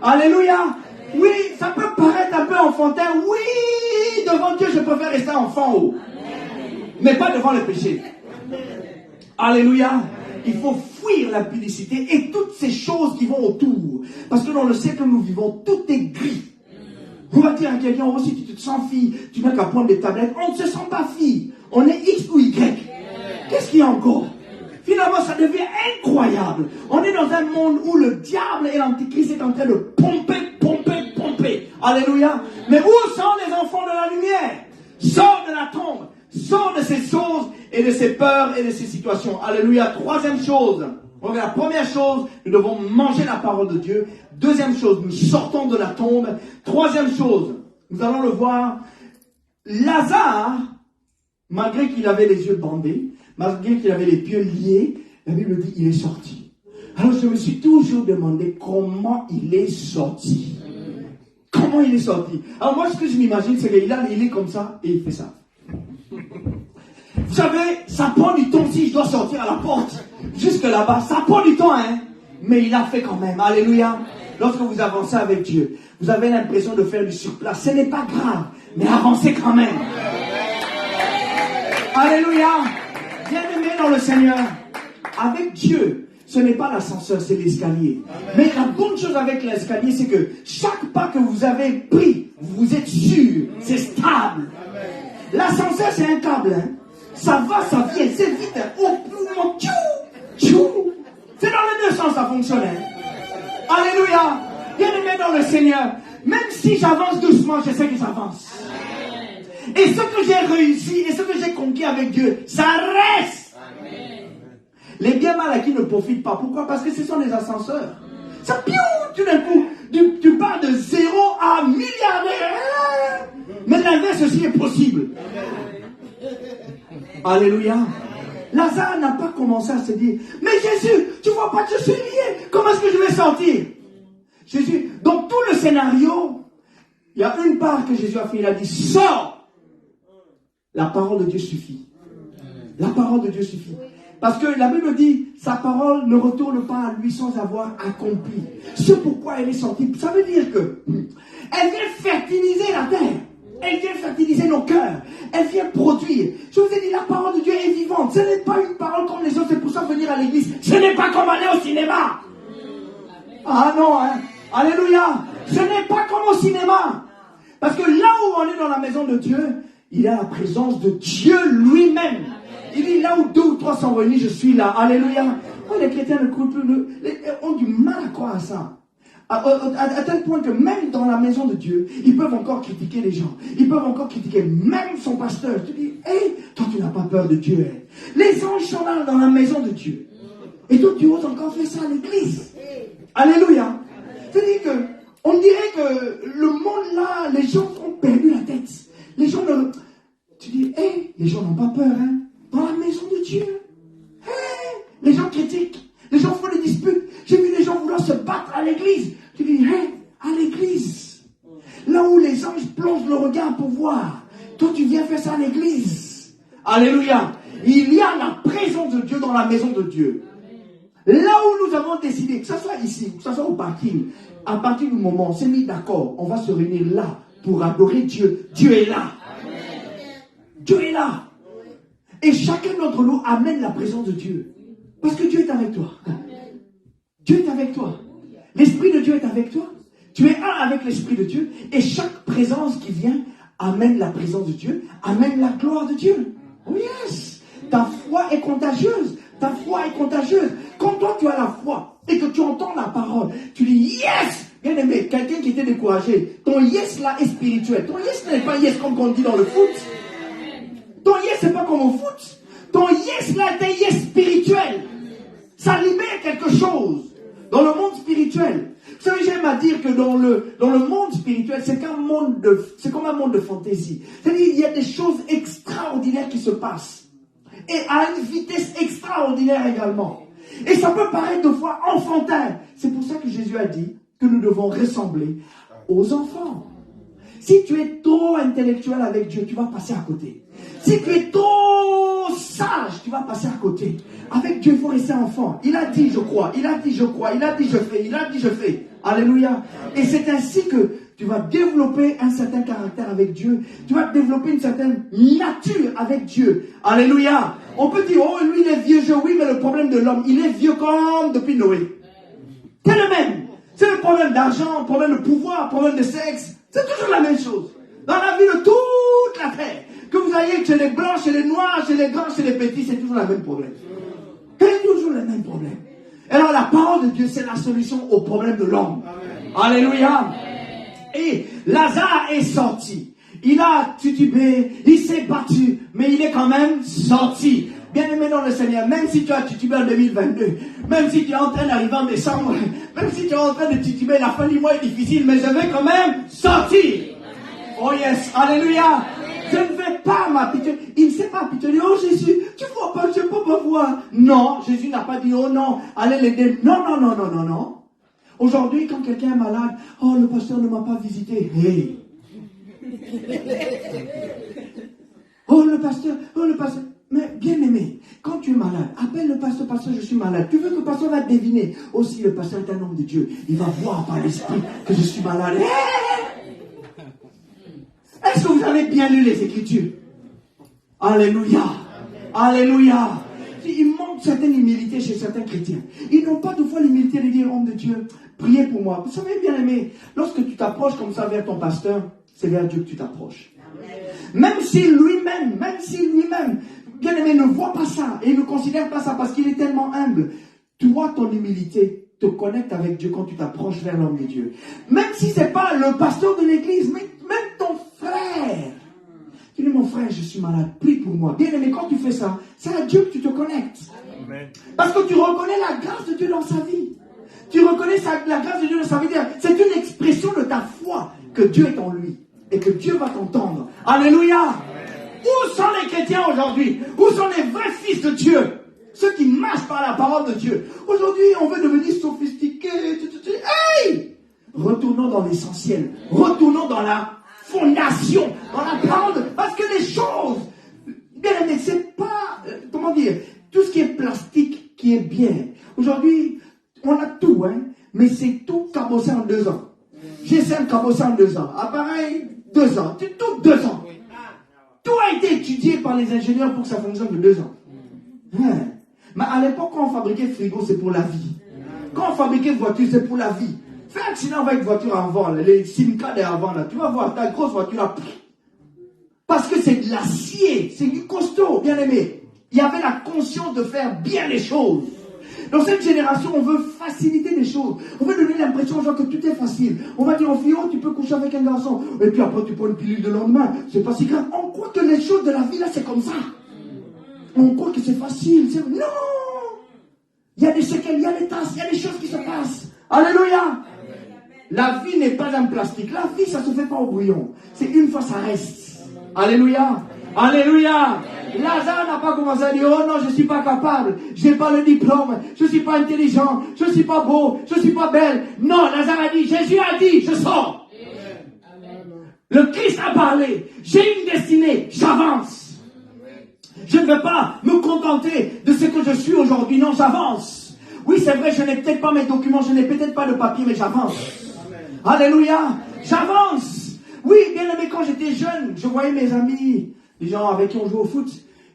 Alléluia. Oui, ça peut paraître un peu enfantin. Oui, devant Dieu, je préfère rester enfant haut. Mais pas devant le péché. Alléluia. Il faut fuir l'impudicité et toutes ces choses qui vont autour. Parce que dans le siècle où nous vivons, tout est gris. On va dire à quelqu'un, oh, si tu te sens fille, tu n'as qu'à prendre des tablettes. On ne se sent pas fille. On est X ou Y. Qu'est-ce qu'il y a encore? Finalement, ça devient incroyable. On est dans un monde où le diable et l'antichrist est en train de pomper. Alléluia. Mais où sont les enfants de la lumière? Sors de la tombe. Sors de ces choses et de ces peurs et de ces situations. Alléluia. Troisième chose. La première chose, nous devons manger la parole de Dieu. Deuxième chose, nous sortons de la tombe. Troisième chose, nous allons le voir. Lazare, malgré qu'il avait les yeux bandés, malgré qu'il avait les pieds liés, la Bible dit qu'il est sorti. Alors je me suis toujours demandé comment il est sorti. Comment il est sorti? Alors moi, ce que je m'imagine, c'est qu'il est comme ça et il fait ça. Vous savez, ça prend du temps si je dois sortir à la porte. Jusque là-bas, ça prend du temps, hein. Mais il a fait quand même. Alléluia. Lorsque vous avancez avec Dieu, vous avez l'impression de faire du surplace. Ce n'est pas grave, mais avancez quand même. Alléluia. Bien-aimés dans le Seigneur, avec Dieu, ce n'est pas l'ascenseur, c'est l'escalier. Mais la bonne chose avec l'escalier, c'est que chaque pas que vous avez pris, vous êtes sûr, c'est stable. L'ascenseur, c'est un câble. Hein. Ça va, ça vient, c'est vite. Hein. Oh, c'est dans les deux sens, ça fonctionne. Hein. Alléluia. Bien-aimés dans le Seigneur, même si j'avance doucement, je sais que j'avance. Et ce que j'ai réussi et ce que j'ai conquis avec Dieu, ça reste. Les bien mal acquis ne profitent pas. Pourquoi? Parce que ce sont des ascenseurs. Ça piou, tout d'un coup. Tu pars de 0 à milliardaire. Mais l'inverse aussi est possible. Alléluia. Lazare n'a pas commencé à se dire, mais Jésus, tu vois pas que je suis lié. Comment est-ce que je vais sortir? Jésus, dans tout le scénario, il y a une part que Jésus a fait, il a dit, sors. La parole de Dieu suffit. La parole de Dieu suffit. Parce que la Bible dit, sa parole ne retourne pas à lui sans avoir accompli. Ce pourquoi elle est sortie. Ça veut dire que elle vient fertiliser la terre. Elle vient fertiliser nos cœurs. Elle vient produire. Je vous ai dit, la parole de Dieu est vivante. Ce n'est pas une parole comme les autres. C'est pour ça venir à l'église. Ce n'est pas comme aller au cinéma. Ah non, hein. Alléluia. Ce n'est pas comme au cinéma. Parce que là où on est dans la maison de Dieu, il y a la présence de Dieu lui-même. Il dit là où 2 ou 3 sont réunis, je suis là. Alléluia. Oh, les chrétiens ont du mal à croire à ça. À tel point que même dans la maison de Dieu, ils peuvent encore critiquer les gens. Ils peuvent encore critiquer même son pasteur. Tu dis, hé, toi tu n'as pas peur de Dieu. Hein. Les anges sont là dans la maison de Dieu. Et toi tu oses encore faire ça à l'église. Alléluia. C'est-à-dire que, on dirait que le monde là, les gens ont perdu la tête. Les gens ne... Tu dis, hé, les gens n'ont pas peur, hein. Dans la maison de Dieu. Hé, les gens critiquent. Les gens font des disputes. J'ai vu les gens vouloir se battre à l'église. Tu dis, hé, à l'église. Là où les anges plongent le regard pour voir. Toi, tu viens faire ça à l'église. Alléluia. Il y a la présence de Dieu dans la maison de Dieu. Là où nous avons décidé, que ce soit ici, que ce soit au parking, à partir du moment où on s'est mis d'accord, on va se réunir là pour adorer Dieu. Dieu est là. Dieu est là. Et chacun d'entre nous amène la présence de Dieu. Parce que Dieu est avec toi. Dieu est avec toi. L'Esprit de Dieu est avec toi. Tu es un avec l'Esprit de Dieu. Et chaque présence qui vient amène la présence de Dieu, amène la gloire de Dieu. Oh yes. Ta foi est contagieuse. Ta foi est contagieuse. Quand toi tu as la foi et que tu entends la parole, tu dis yes. Bien aimé, quelqu'un qui était découragé, ton yes là est spirituel. Ton yes n'est pas yes comme on dit dans le foot. Ton yes c'est pas comme au foot. Ton yes là est un yes spirituel. Ça libère quelque chose dans le monde spirituel. Vous savez, j'aime à dire que dans le monde spirituel, c'est comme un monde de fantaisie. C'est-à-dire il y a des choses extraordinaires qui se passent. Et à une vitesse extraordinaire également. Et ça peut paraître de fois enfantin. C'est pour ça que Jésus a dit que nous devons ressembler aux enfants. Si tu es trop intellectuel avec Dieu, tu vas passer à côté. Si tu es trop sage, tu vas passer à côté. Avec Dieu, il faut rester enfant. Il a dit, je crois. Il a dit, je crois. Il a dit, je fais. Il a dit, je fais. Alléluia. Et c'est ainsi que tu vas développer un certain caractère avec Dieu. Tu vas développer une certaine nature avec Dieu. Alléluia. On peut dire, oh, lui, il est vieux jeu. Oui, mais le problème de l'homme, il est vieux comme depuis Noé. C'est le même. C'est le problème d'argent, problème de pouvoir, problème de sexe. C'est toujours la même chose. Dans la vie de toute la terre. Que vous ayez chez les blancs, chez les noirs, chez les grands, chez les petits, c'est toujours le même problème. C'est toujours le même problème. Et alors la parole de Dieu, c'est la solution au problème de l'homme. Alléluia. Et Lazare est sorti. Il a titubé, il s'est battu, mais il est quand même sorti. Bien aimé dans le Seigneur, même si tu as titubé en 2022, même si tu es en train d'arriver en décembre, même si tu es en train de tituber, la fin du mois est difficile, mais je vais quand même sortir. Oh yes, alléluia. Je ne vais pas m'apitoyer. Il ne s'est pas apitoyer. Oh Jésus, tu vois pas, je ne peux pas voir. Non, Jésus n'a pas dit, oh non, allez l'aider. Non, non, non, non, non, non. Aujourd'hui, quand quelqu'un est malade, oh le pasteur ne m'a pas visité. Hey. Oh le pasteur. Mais bien aimé, quand tu es malade, appelle le pasteur, je suis malade. Tu veux que le pasteur va te deviner. Aussi, le pasteur est un homme de Dieu. Il va voir par l'esprit que je suis malade. Hey! Est-ce que vous avez bien lu les Écritures? Alléluia. Alléluia. Il manque certaine humilité chez certains chrétiens. Ils n'ont pas de fois l'humilité de dire, homme de Dieu, priez pour moi. Vous savez, bien aimé, lorsque tu t'approches comme ça vers ton pasteur, c'est vers Dieu que tu t'approches. Même si lui-même, bien aimé, ne voit pas ça et ne considère pas ça parce qu'il est tellement humble. Toi, ton humilité te connecte avec Dieu quand tu t'approches vers l'homme de Dieu. Même si ce n'est pas le pasteur de l'église, mais même ton frère. Tu dis, mon frère, je suis malade, prie pour moi. Bien aimé, quand tu fais ça, c'est à Dieu que tu te connectes. Parce que tu reconnais la grâce de Dieu dans sa vie. Tu reconnais la grâce de Dieu dans sa vie. C'est une expression de ta foi que Dieu est en lui et que Dieu va t'entendre. Alléluia. Où sont les chrétiens aujourd'hui? Où sont les vrais fils de Dieu? Ceux qui marchent par la parole de Dieu. Aujourd'hui, on veut devenir sophistiqué. Hey! Retournons dans l'essentiel. Retournons dans la fondation, dans la parole. Parce que les choses, bien aimé, c'est pas, comment dire, tout ce qui est plastique qui est bien. Aujourd'hui, on a tout, hein, mais c'est tout cabossé en 2 ans. GSM cabossé en 2 ans. Appareil, 2 ans. Tout 2 ans. Tout a été étudié par les ingénieurs pour que ça fonctionne de 2 ans. Mais à l'époque, quand on fabriquait frigo, c'est pour la vie. Quand on fabriquait voiture, c'est pour la vie. Fais un accident avec voiture avant, les Simca d'avant, là. Tu vas voir ta grosse voiture là. Parce que c'est de l'acier, c'est du costaud, bien aimé. Il y avait la conscience de faire bien les choses. Dans cette génération, on veut faciliter les choses. On veut donner l'impression aux gens que tout est facile. On va dire aux filles, oh, tu peux coucher avec un garçon. Et puis après, tu prends une pilule de lendemain. C'est pas si grave. On croit que les choses de la vie, là, c'est comme ça. On croit que c'est facile. Non! Il y a des séquelles, il y a des tasses, il y a des choses qui se passent. Alléluia! La vie n'est pas un plastique. La vie, ça ne se fait pas au bouillon. C'est une fois, ça reste. Alléluia! Alléluia! Lazare n'a pas commencé à dire, oh non, je ne suis pas capable, je n'ai pas le diplôme, je ne suis pas intelligent, je ne suis pas beau, je ne suis pas belle. Non, Lazare a dit, Jésus a dit, je sors. Le Christ a parlé, j'ai une destinée, j'avance. Je ne veux pas me contenter de ce que je suis aujourd'hui, non, j'avance. Oui, c'est vrai, je n'ai peut-être pas mes documents, je n'ai peut-être pas de papier, mais j'avance. Alléluia, j'avance. Oui, bien aimé, quand j'étais jeune, je voyais mes amis, les gens avec qui on jouait au foot,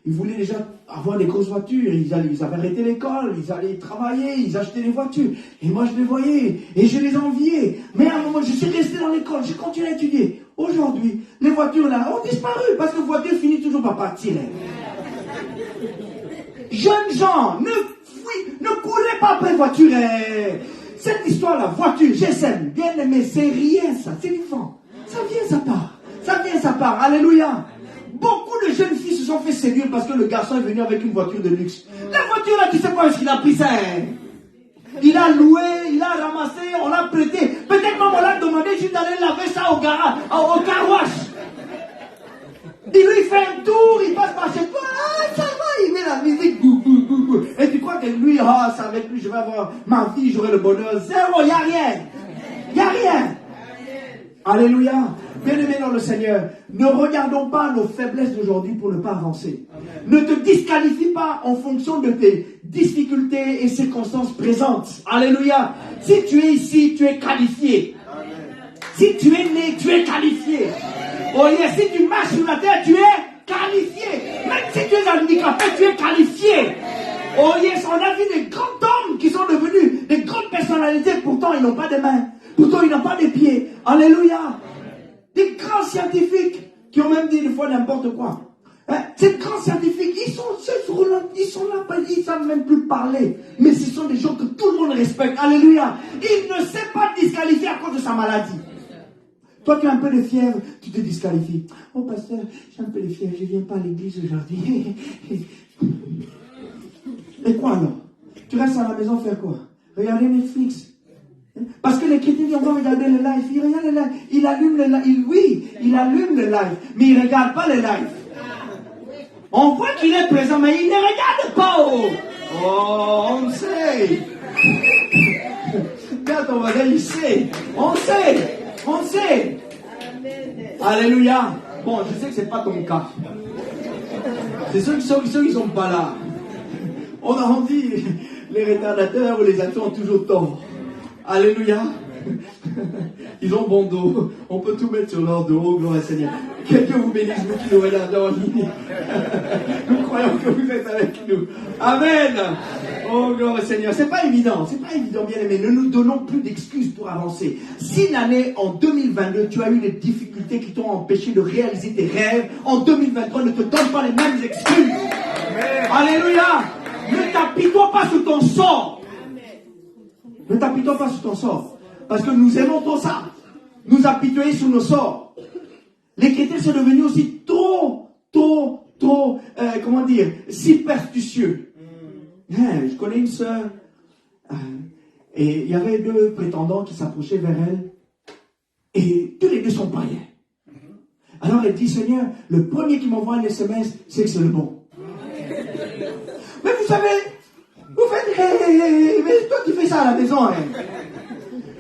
ils voulaient déjà avoir des grosses voitures, ils avaient arrêté l'école, ils allaient travailler, ils achetaient des voitures. Et moi je les voyais, et je les enviais. Mais à un moment, je suis resté dans l'école, j'ai continué à étudier. Aujourd'hui, les voitures là ont disparu, parce que la voiture finit toujours par partir. Jeunes gens, ne courez pas après voiture. Cette histoire-là, voiture, GSM, bien aimé, c'est rien ça, c'est vivant. Ça vient, ça part. Ça vient, ça part. Alléluia. Beaucoup de jeunes filles se sont fait séduire parce que le garçon est venu avec une voiture de luxe. La voiture là, tu sais pas où est-ce qu'il a pris ça, hein? Il a loué, il a ramassé, on l'a prêté. Peut-être même on l'a demandé juste d'aller laver ça au garage, au car wash. Il lui fait un tour, il passe par chez toi, ça va, il met la musique, bou, bou, bou, bou. Et tu crois que lui, c'est avec lui, je vais avoir ma vie, j'aurai le bonheur. Zéro, il n'y a rien. Il n'y a rien. Alléluia. Bien-aimés dans le Seigneur, ne regardons pas nos faiblesses d'aujourd'hui pour ne pas avancer. Ne te disqualifie pas en fonction de tes difficultés et circonstances présentes. Alléluia. Si tu es ici, tu es qualifié. Si tu es né, tu es qualifié. Oh yeah, si tu marches sur la terre, tu es qualifié. Même si tu es handicapé, tu es qualifié. Oh yes, on a vu des grands hommes qui sont devenus des grandes personnalités, pourtant ils n'ont pas de mains. Pourtant ils n'ont pas de pieds. Alléluia. Des grands scientifiques qui ont même dit une fois n'importe quoi. Hein? Ces grands scientifiques, ils sont là, ils ne savent même plus parler. Mais ce sont des gens que tout le monde respecte. Alléluia. Il ne s'est pas disqualifié à cause de sa maladie. Toi, tu as un peu de fièvre, tu te disqualifies. Oh, pasteur, j'ai un peu de fièvre, je ne viens pas à l'église aujourd'hui. Et quoi alors? Tu restes à la maison faire quoi? Regarder Netflix. Parce que les chrétiens disent, on va regarder le live. Il regarde le live. Il allume le live. Oui, il allume le live. Mais il ne regarde pas le live. On voit qu'il est présent, mais il ne regarde pas. Oh, on sait. Regarde ton voisin, il sait. On sait. On sait. Alléluia. Bon, je sais que ce n'est pas ton cas. C'est ceux qui sont pas là. On dit, les retardateurs ou les athées ont toujours tort. Alléluia. Ils ont bon dos. On peut tout mettre sur leur dos. Gloire au Seigneur. Que Dieu vous bénisse, vous qui nous regardez en ligne. Nous croyons que vous êtes avec nous. Amen. Oh, gloire au Seigneur. C'est pas évident, bien aimé. Ne nous donnons plus d'excuses pour avancer. Si l'année en 2022, tu as eu des difficultés qui t'ont empêché de réaliser tes rêves, en 2023, ne te donne pas les mêmes excuses. Amen. Alléluia. Ne t'apitoie pas sur ton sort. Ne t'apitoie pas sur ton sort. Parce que nous aimons trop ça. Nous apitoyer sur nos sorts. Les chrétiens sont devenus aussi trop, superstitieux. Je connais une sœur. Et il y avait 2 prétendants qui s'approchaient vers elle. Et tous les 2 sont païens. Alors elle dit, Seigneur, le premier qui m'envoie un SMS, c'est que c'est le bon. Mais vous savez, vous faites, mais toi tu fais ça à la maison.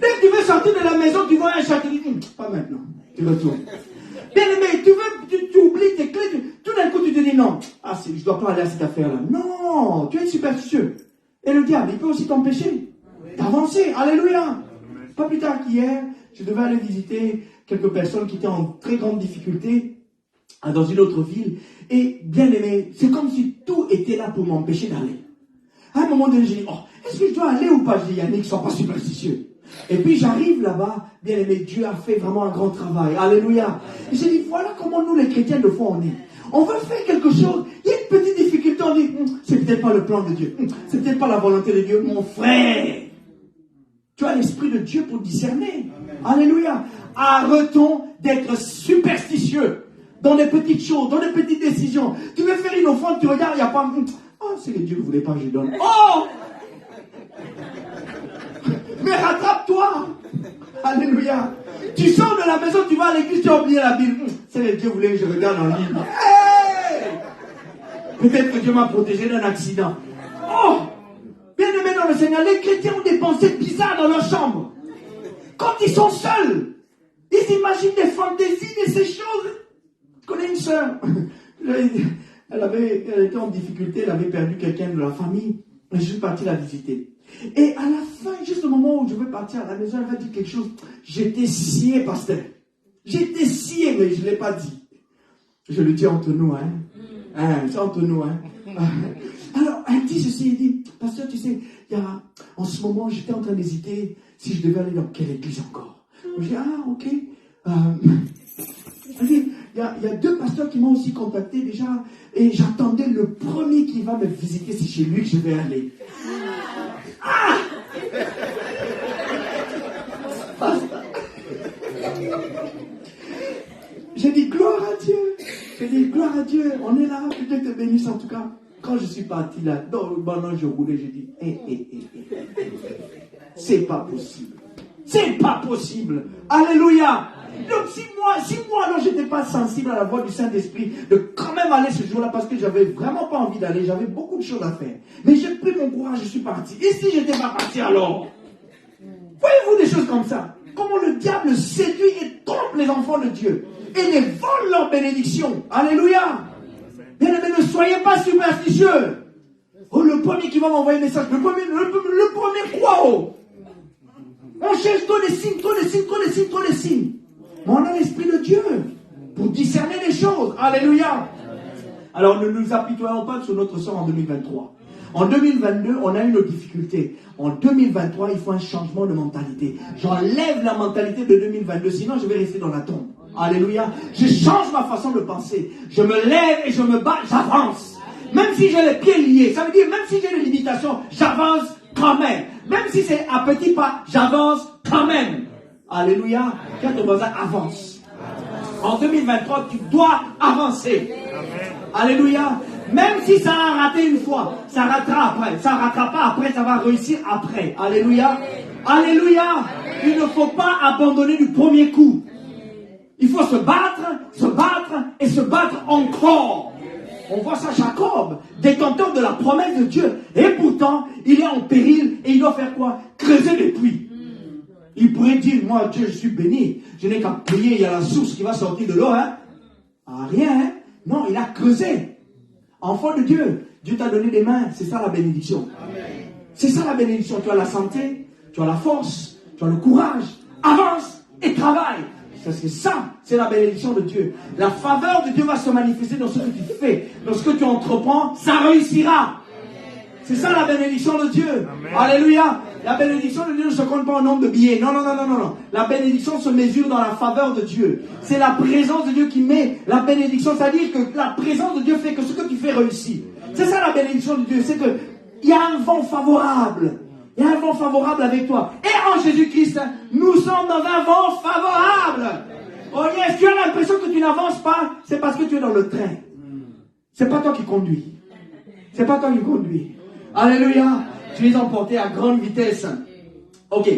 Dès que tu veux sortir de la maison, tu vois un chat, tu dis, pas maintenant, tu retournes. Bien aimé, tu oublies tes clés, tout d'un coup tu te dis non, je ne dois pas aller à cette affaire-là. Non, tu es superstitieux. Et le diable, il peut aussi t'empêcher d'avancer. Alléluia. Pas plus tard qu'hier, je devais aller visiter quelques personnes qui étaient en très grande difficulté dans une autre ville. Et bien aimé, c'est comme si tout était là pour m'empêcher d'aller. À un moment donné, j'ai dit, est-ce que je dois aller ou pas? Je dis, Yannick, sois pas superstitieux. Et puis j'arrive là-bas, bien aimé, Dieu a fait vraiment un grand travail. Alléluia. Et j'ai dit, voilà comment nous les chrétiens, de fois on est. On veut faire quelque chose, il y a une petite difficulté, on dit, c'est peut-être pas le plan de Dieu, c'est peut-être pas la volonté de Dieu. Mon frère, tu as l'Esprit de Dieu pour discerner. Amen. Alléluia. Arrêtons d'être superstitieux dans les petites choses, dans les petites décisions. Tu veux faire une offrande, tu regardes, il n'y a pas... c'est que Dieu ne voulait pas que je donne. Mais rattrape-toi. Alléluia. Tu sors de la maison, tu vas à l'église, tu as oublié la Bible. C'est que Dieu voulait que je regarde en ligne. Peut-être que Dieu m'a protégé d'un accident. Bien aimé dans le Seigneur, les chrétiens ont des pensées bizarres dans leur chambre. Quand ils sont seuls, ils imaginent des fantaisies et ces choses. Je connais une sœur. Elle était en difficulté, elle avait perdu quelqu'un de la famille. Et je suis parti la visiter. Et à la fin, juste au moment où je vais partir à la maison, elle va dire quelque chose. J'étais scié, pasteur. J'étais scié, mais je ne l'ai pas dit. Je le dis entre nous, c'est entre nous, Alors, elle dit ceci, elle dit, pasteur, tu sais, en ce moment, j'étais en train d'hésiter si je devais aller dans quelle église encore. Je dis, ok. Elle dit, il y a 2 pasteurs qui m'ont aussi contacté déjà, et j'attendais le premier qui va me visiter, c'est chez lui que je vais aller. J'ai dit, gloire à Dieu. J'ai dit, gloire à Dieu, on est là, que Dieu te bénisse en tout cas. Quand je suis parti là, pendant je roulais, j'ai dit, c'est pas possible. C'est pas possible. Alléluia. Donc si moi alors j'étais pas sensible à la voix du Saint-Esprit, de quand même aller ce jour-là, parce que j'avais vraiment pas envie d'aller, j'avais beaucoup de choses à faire. Mais j'ai pris mon courage, je suis parti. Et si j'étais pas parti alors? Voyez-vous des choses comme ça? Comment le diable séduit et trompe les enfants de Dieu et les vole leur bénédiction. Alléluia. Bien aimé, ne soyez pas superstitieux. Le premier qui va m'envoyer un message, le premier quoi? On cherche trop les signes. Mais on a l'Esprit de Dieu pour discerner les choses. Alléluia. Alors ne nous apitoyons pas sur notre sort en 2023. En 2022, on a une difficulté. En 2023, il faut un changement de mentalité. J'enlève la mentalité de 2022, sinon je vais rester dans la tombe. Alléluia. Je change ma façon de penser. Je me lève et je me bats, j'avance. Même si j'ai les pieds liés, ça veut dire même si j'ai des limitations, j'avance quand même. Même si c'est à petits pas, j'avance quand même. Alléluia. Quand ton voisin avance. En 2023, tu dois avancer. Alléluia. Même si ça a raté une fois, ça ratera après. Ça ne ratera pas après, ça va réussir après. Alléluia. Alléluia. Il ne faut pas abandonner du premier coup. Il faut se battre et se battre encore. On voit ça, Jacob, détenteur de la promesse de Dieu. Et pourtant, il est en péril et il doit faire quoi? Creuser des puits. Il pourrait dire, moi, Dieu, je suis béni. Je n'ai qu'à prier, il y a la source qui va sortir de l'eau. Rien. Non, il a creusé. Enfant de Dieu, Dieu t'a donné des mains. C'est ça la bénédiction. C'est ça la bénédiction. Tu as la santé, tu as la force, tu as le courage. Avance et travaille. Parce que ça, c'est la bénédiction de Dieu. La faveur de Dieu va se manifester dans ce que tu fais. Dans ce que tu entreprends, ça réussira. C'est ça la bénédiction de Dieu. Amen. Alléluia. La bénédiction de Dieu ne se compte pas en nombre de billets. Non. La bénédiction se mesure dans la faveur de Dieu. C'est la présence de Dieu qui met la bénédiction. C'est-à-dire que la présence de Dieu fait que ce que tu fais réussit. C'est ça la bénédiction de Dieu. C'est que il y a un vent favorable. Il y a un vent favorable avec toi. Et en Jésus-Christ, nous sommes dans un vent favorable. Oh yes, tu as l'impression que tu n'avances pas, c'est parce que tu es dans le train. C'est pas toi qui conduis. C'est pas toi qui conduis. Alléluia. Tu les as emportés à grande vitesse. Ok.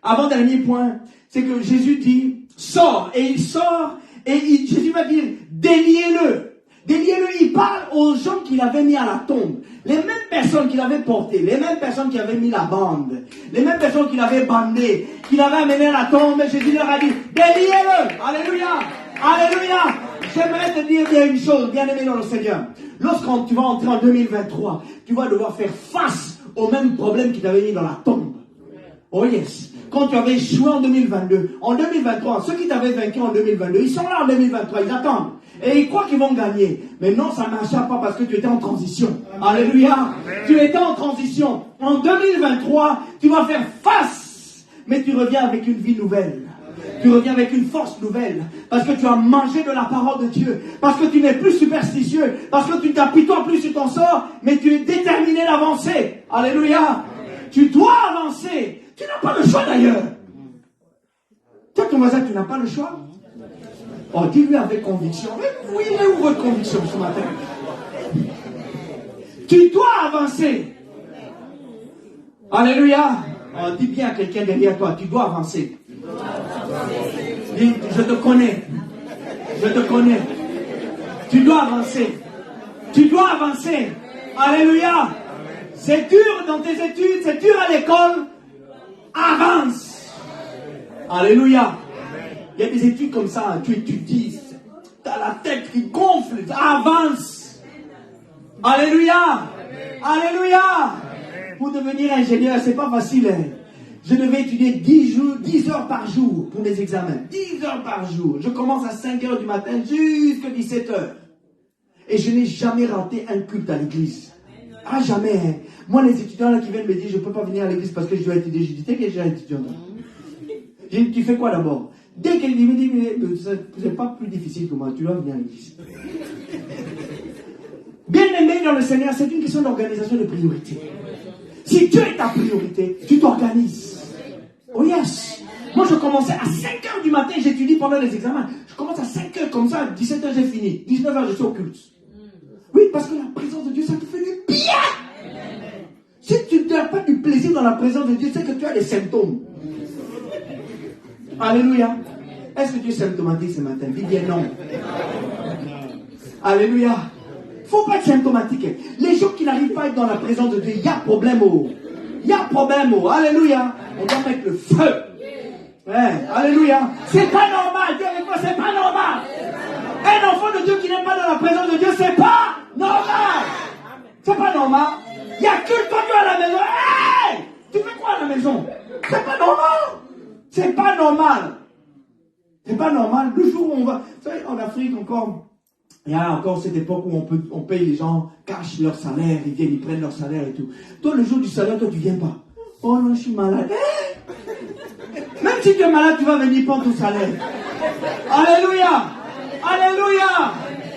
Avant-dernier point, c'est que Jésus dit, sors. Et il sort, et Jésus va dire, déliez-le. Déliez-le. Il parle aux gens qu'il avait mis à la tombe. Les mêmes personnes qu'il avait portées, les mêmes personnes qui avaient mis la bande, les mêmes personnes qu'il avait bandées, qu'il avait amené à la tombe, Jésus leur a dit, déliez-le. Alléluia. Alléluia. J'aimerais te dire bien une chose, bien aimé dans le Seigneur. Lorsqu'on tu vas entrer en 2023, tu vas devoir faire face aux mêmes problèmes qui t'avaient mis dans la tombe. Oh yes. Quand tu avais échoué en 2022, en 2023, ceux qui t'avaient vaincu en 2022, ils sont là en 2023, ils attendent. Et ils croient qu'ils vont gagner. Mais non, ça ne marchera pas parce que tu étais en transition. Alléluia. Tu étais en transition. En 2023, tu vas faire face. Mais tu reviens avec une vie nouvelle. Tu reviens avec une force nouvelle. Parce que tu as mangé de la parole de Dieu. Parce que tu n'es plus superstitieux. Parce que tu ne t'apitoies plus sur ton sort. Mais tu es déterminé d'avancer. Alléluia. Tu dois avancer. Tu n'as pas le choix d'ailleurs. Toi, ton voisin, tu n'as pas le choix. Oh, dis-lui avec conviction. Mais oui, mais où votre conviction ce matin? Tu dois avancer. Alléluia. Oh, dis bien à quelqu'un derrière toi, tu dois avancer. Dis, je te connais. Je te connais. Tu dois avancer. Tu dois avancer. Alléluia. C'est dur dans tes études, c'est dur à l'école. Avance. Alléluia. Il y a des études comme ça, tu étudies, tu as la tête qui gonfle, avance. Alléluia. Alléluia. Pour devenir ingénieur, c'est pas facile. Hein. Je devais étudier 10 heures par jour pour mes examens. 10 heures par jour. Je commence à 5 heures du matin jusqu'à 17 heures. Et je n'ai jamais raté un culte à l'église. Ah, jamais. Hein. Moi, les étudiants là qui viennent me dire, je ne peux pas venir à l'église parce que je dois étudier. Je dis, t'es déjà étudiant. J'ai dit, tu fais quoi d'abord? Dès qu'elle me dit, c'est pas plus difficile que moi, tu dois venir à l'église. Bien aimé dans le Seigneur, c'est une question d'organisation de priorité. Si Dieu est ta priorité, tu t'organises. Oh yes. Moi, je commençais à 5 heures du matin, j'étudie pendant les examens. Je commence à 5 heures comme ça, à 17 heures j'ai fini. 19 heures je suis au culte. Oui, parce que la présence de Dieu, ça te fait du bien. Si tu n'as pas du plaisir dans la présence de Dieu, c'est que tu as des symptômes. Alléluia. Est-ce que tu es symptomatique ce matin? Dis bien non. Alléluia. Il ne faut pas être symptomatique. Les gens qui n'arrivent pas à être dans la présence de Dieu, il y a problème. Il y a problème. Alléluia. On doit mettre le feu. Ouais. Alléluia. C'est pas normal. Dieu avec moi, c'est pas normal. Un enfant de Dieu qui n'est pas dans la présence de Dieu, c'est pas normal. C'est pas normal. Il y a que toi à la maison. Hey! Tu fais quoi à la maison? C'est pas normal. C'est pas normal. C'est pas normal. Le jour où on va... Vous savez, en Afrique encore, il y a encore cette époque où on paye les gens, cachent leur salaire, ils viennent, ils prennent leur salaire et tout. Toi, le jour du salaire, toi, tu viens pas. Oh non, je suis malade. Même si tu es malade, tu vas venir prendre ton salaire. Alléluia. Alléluia.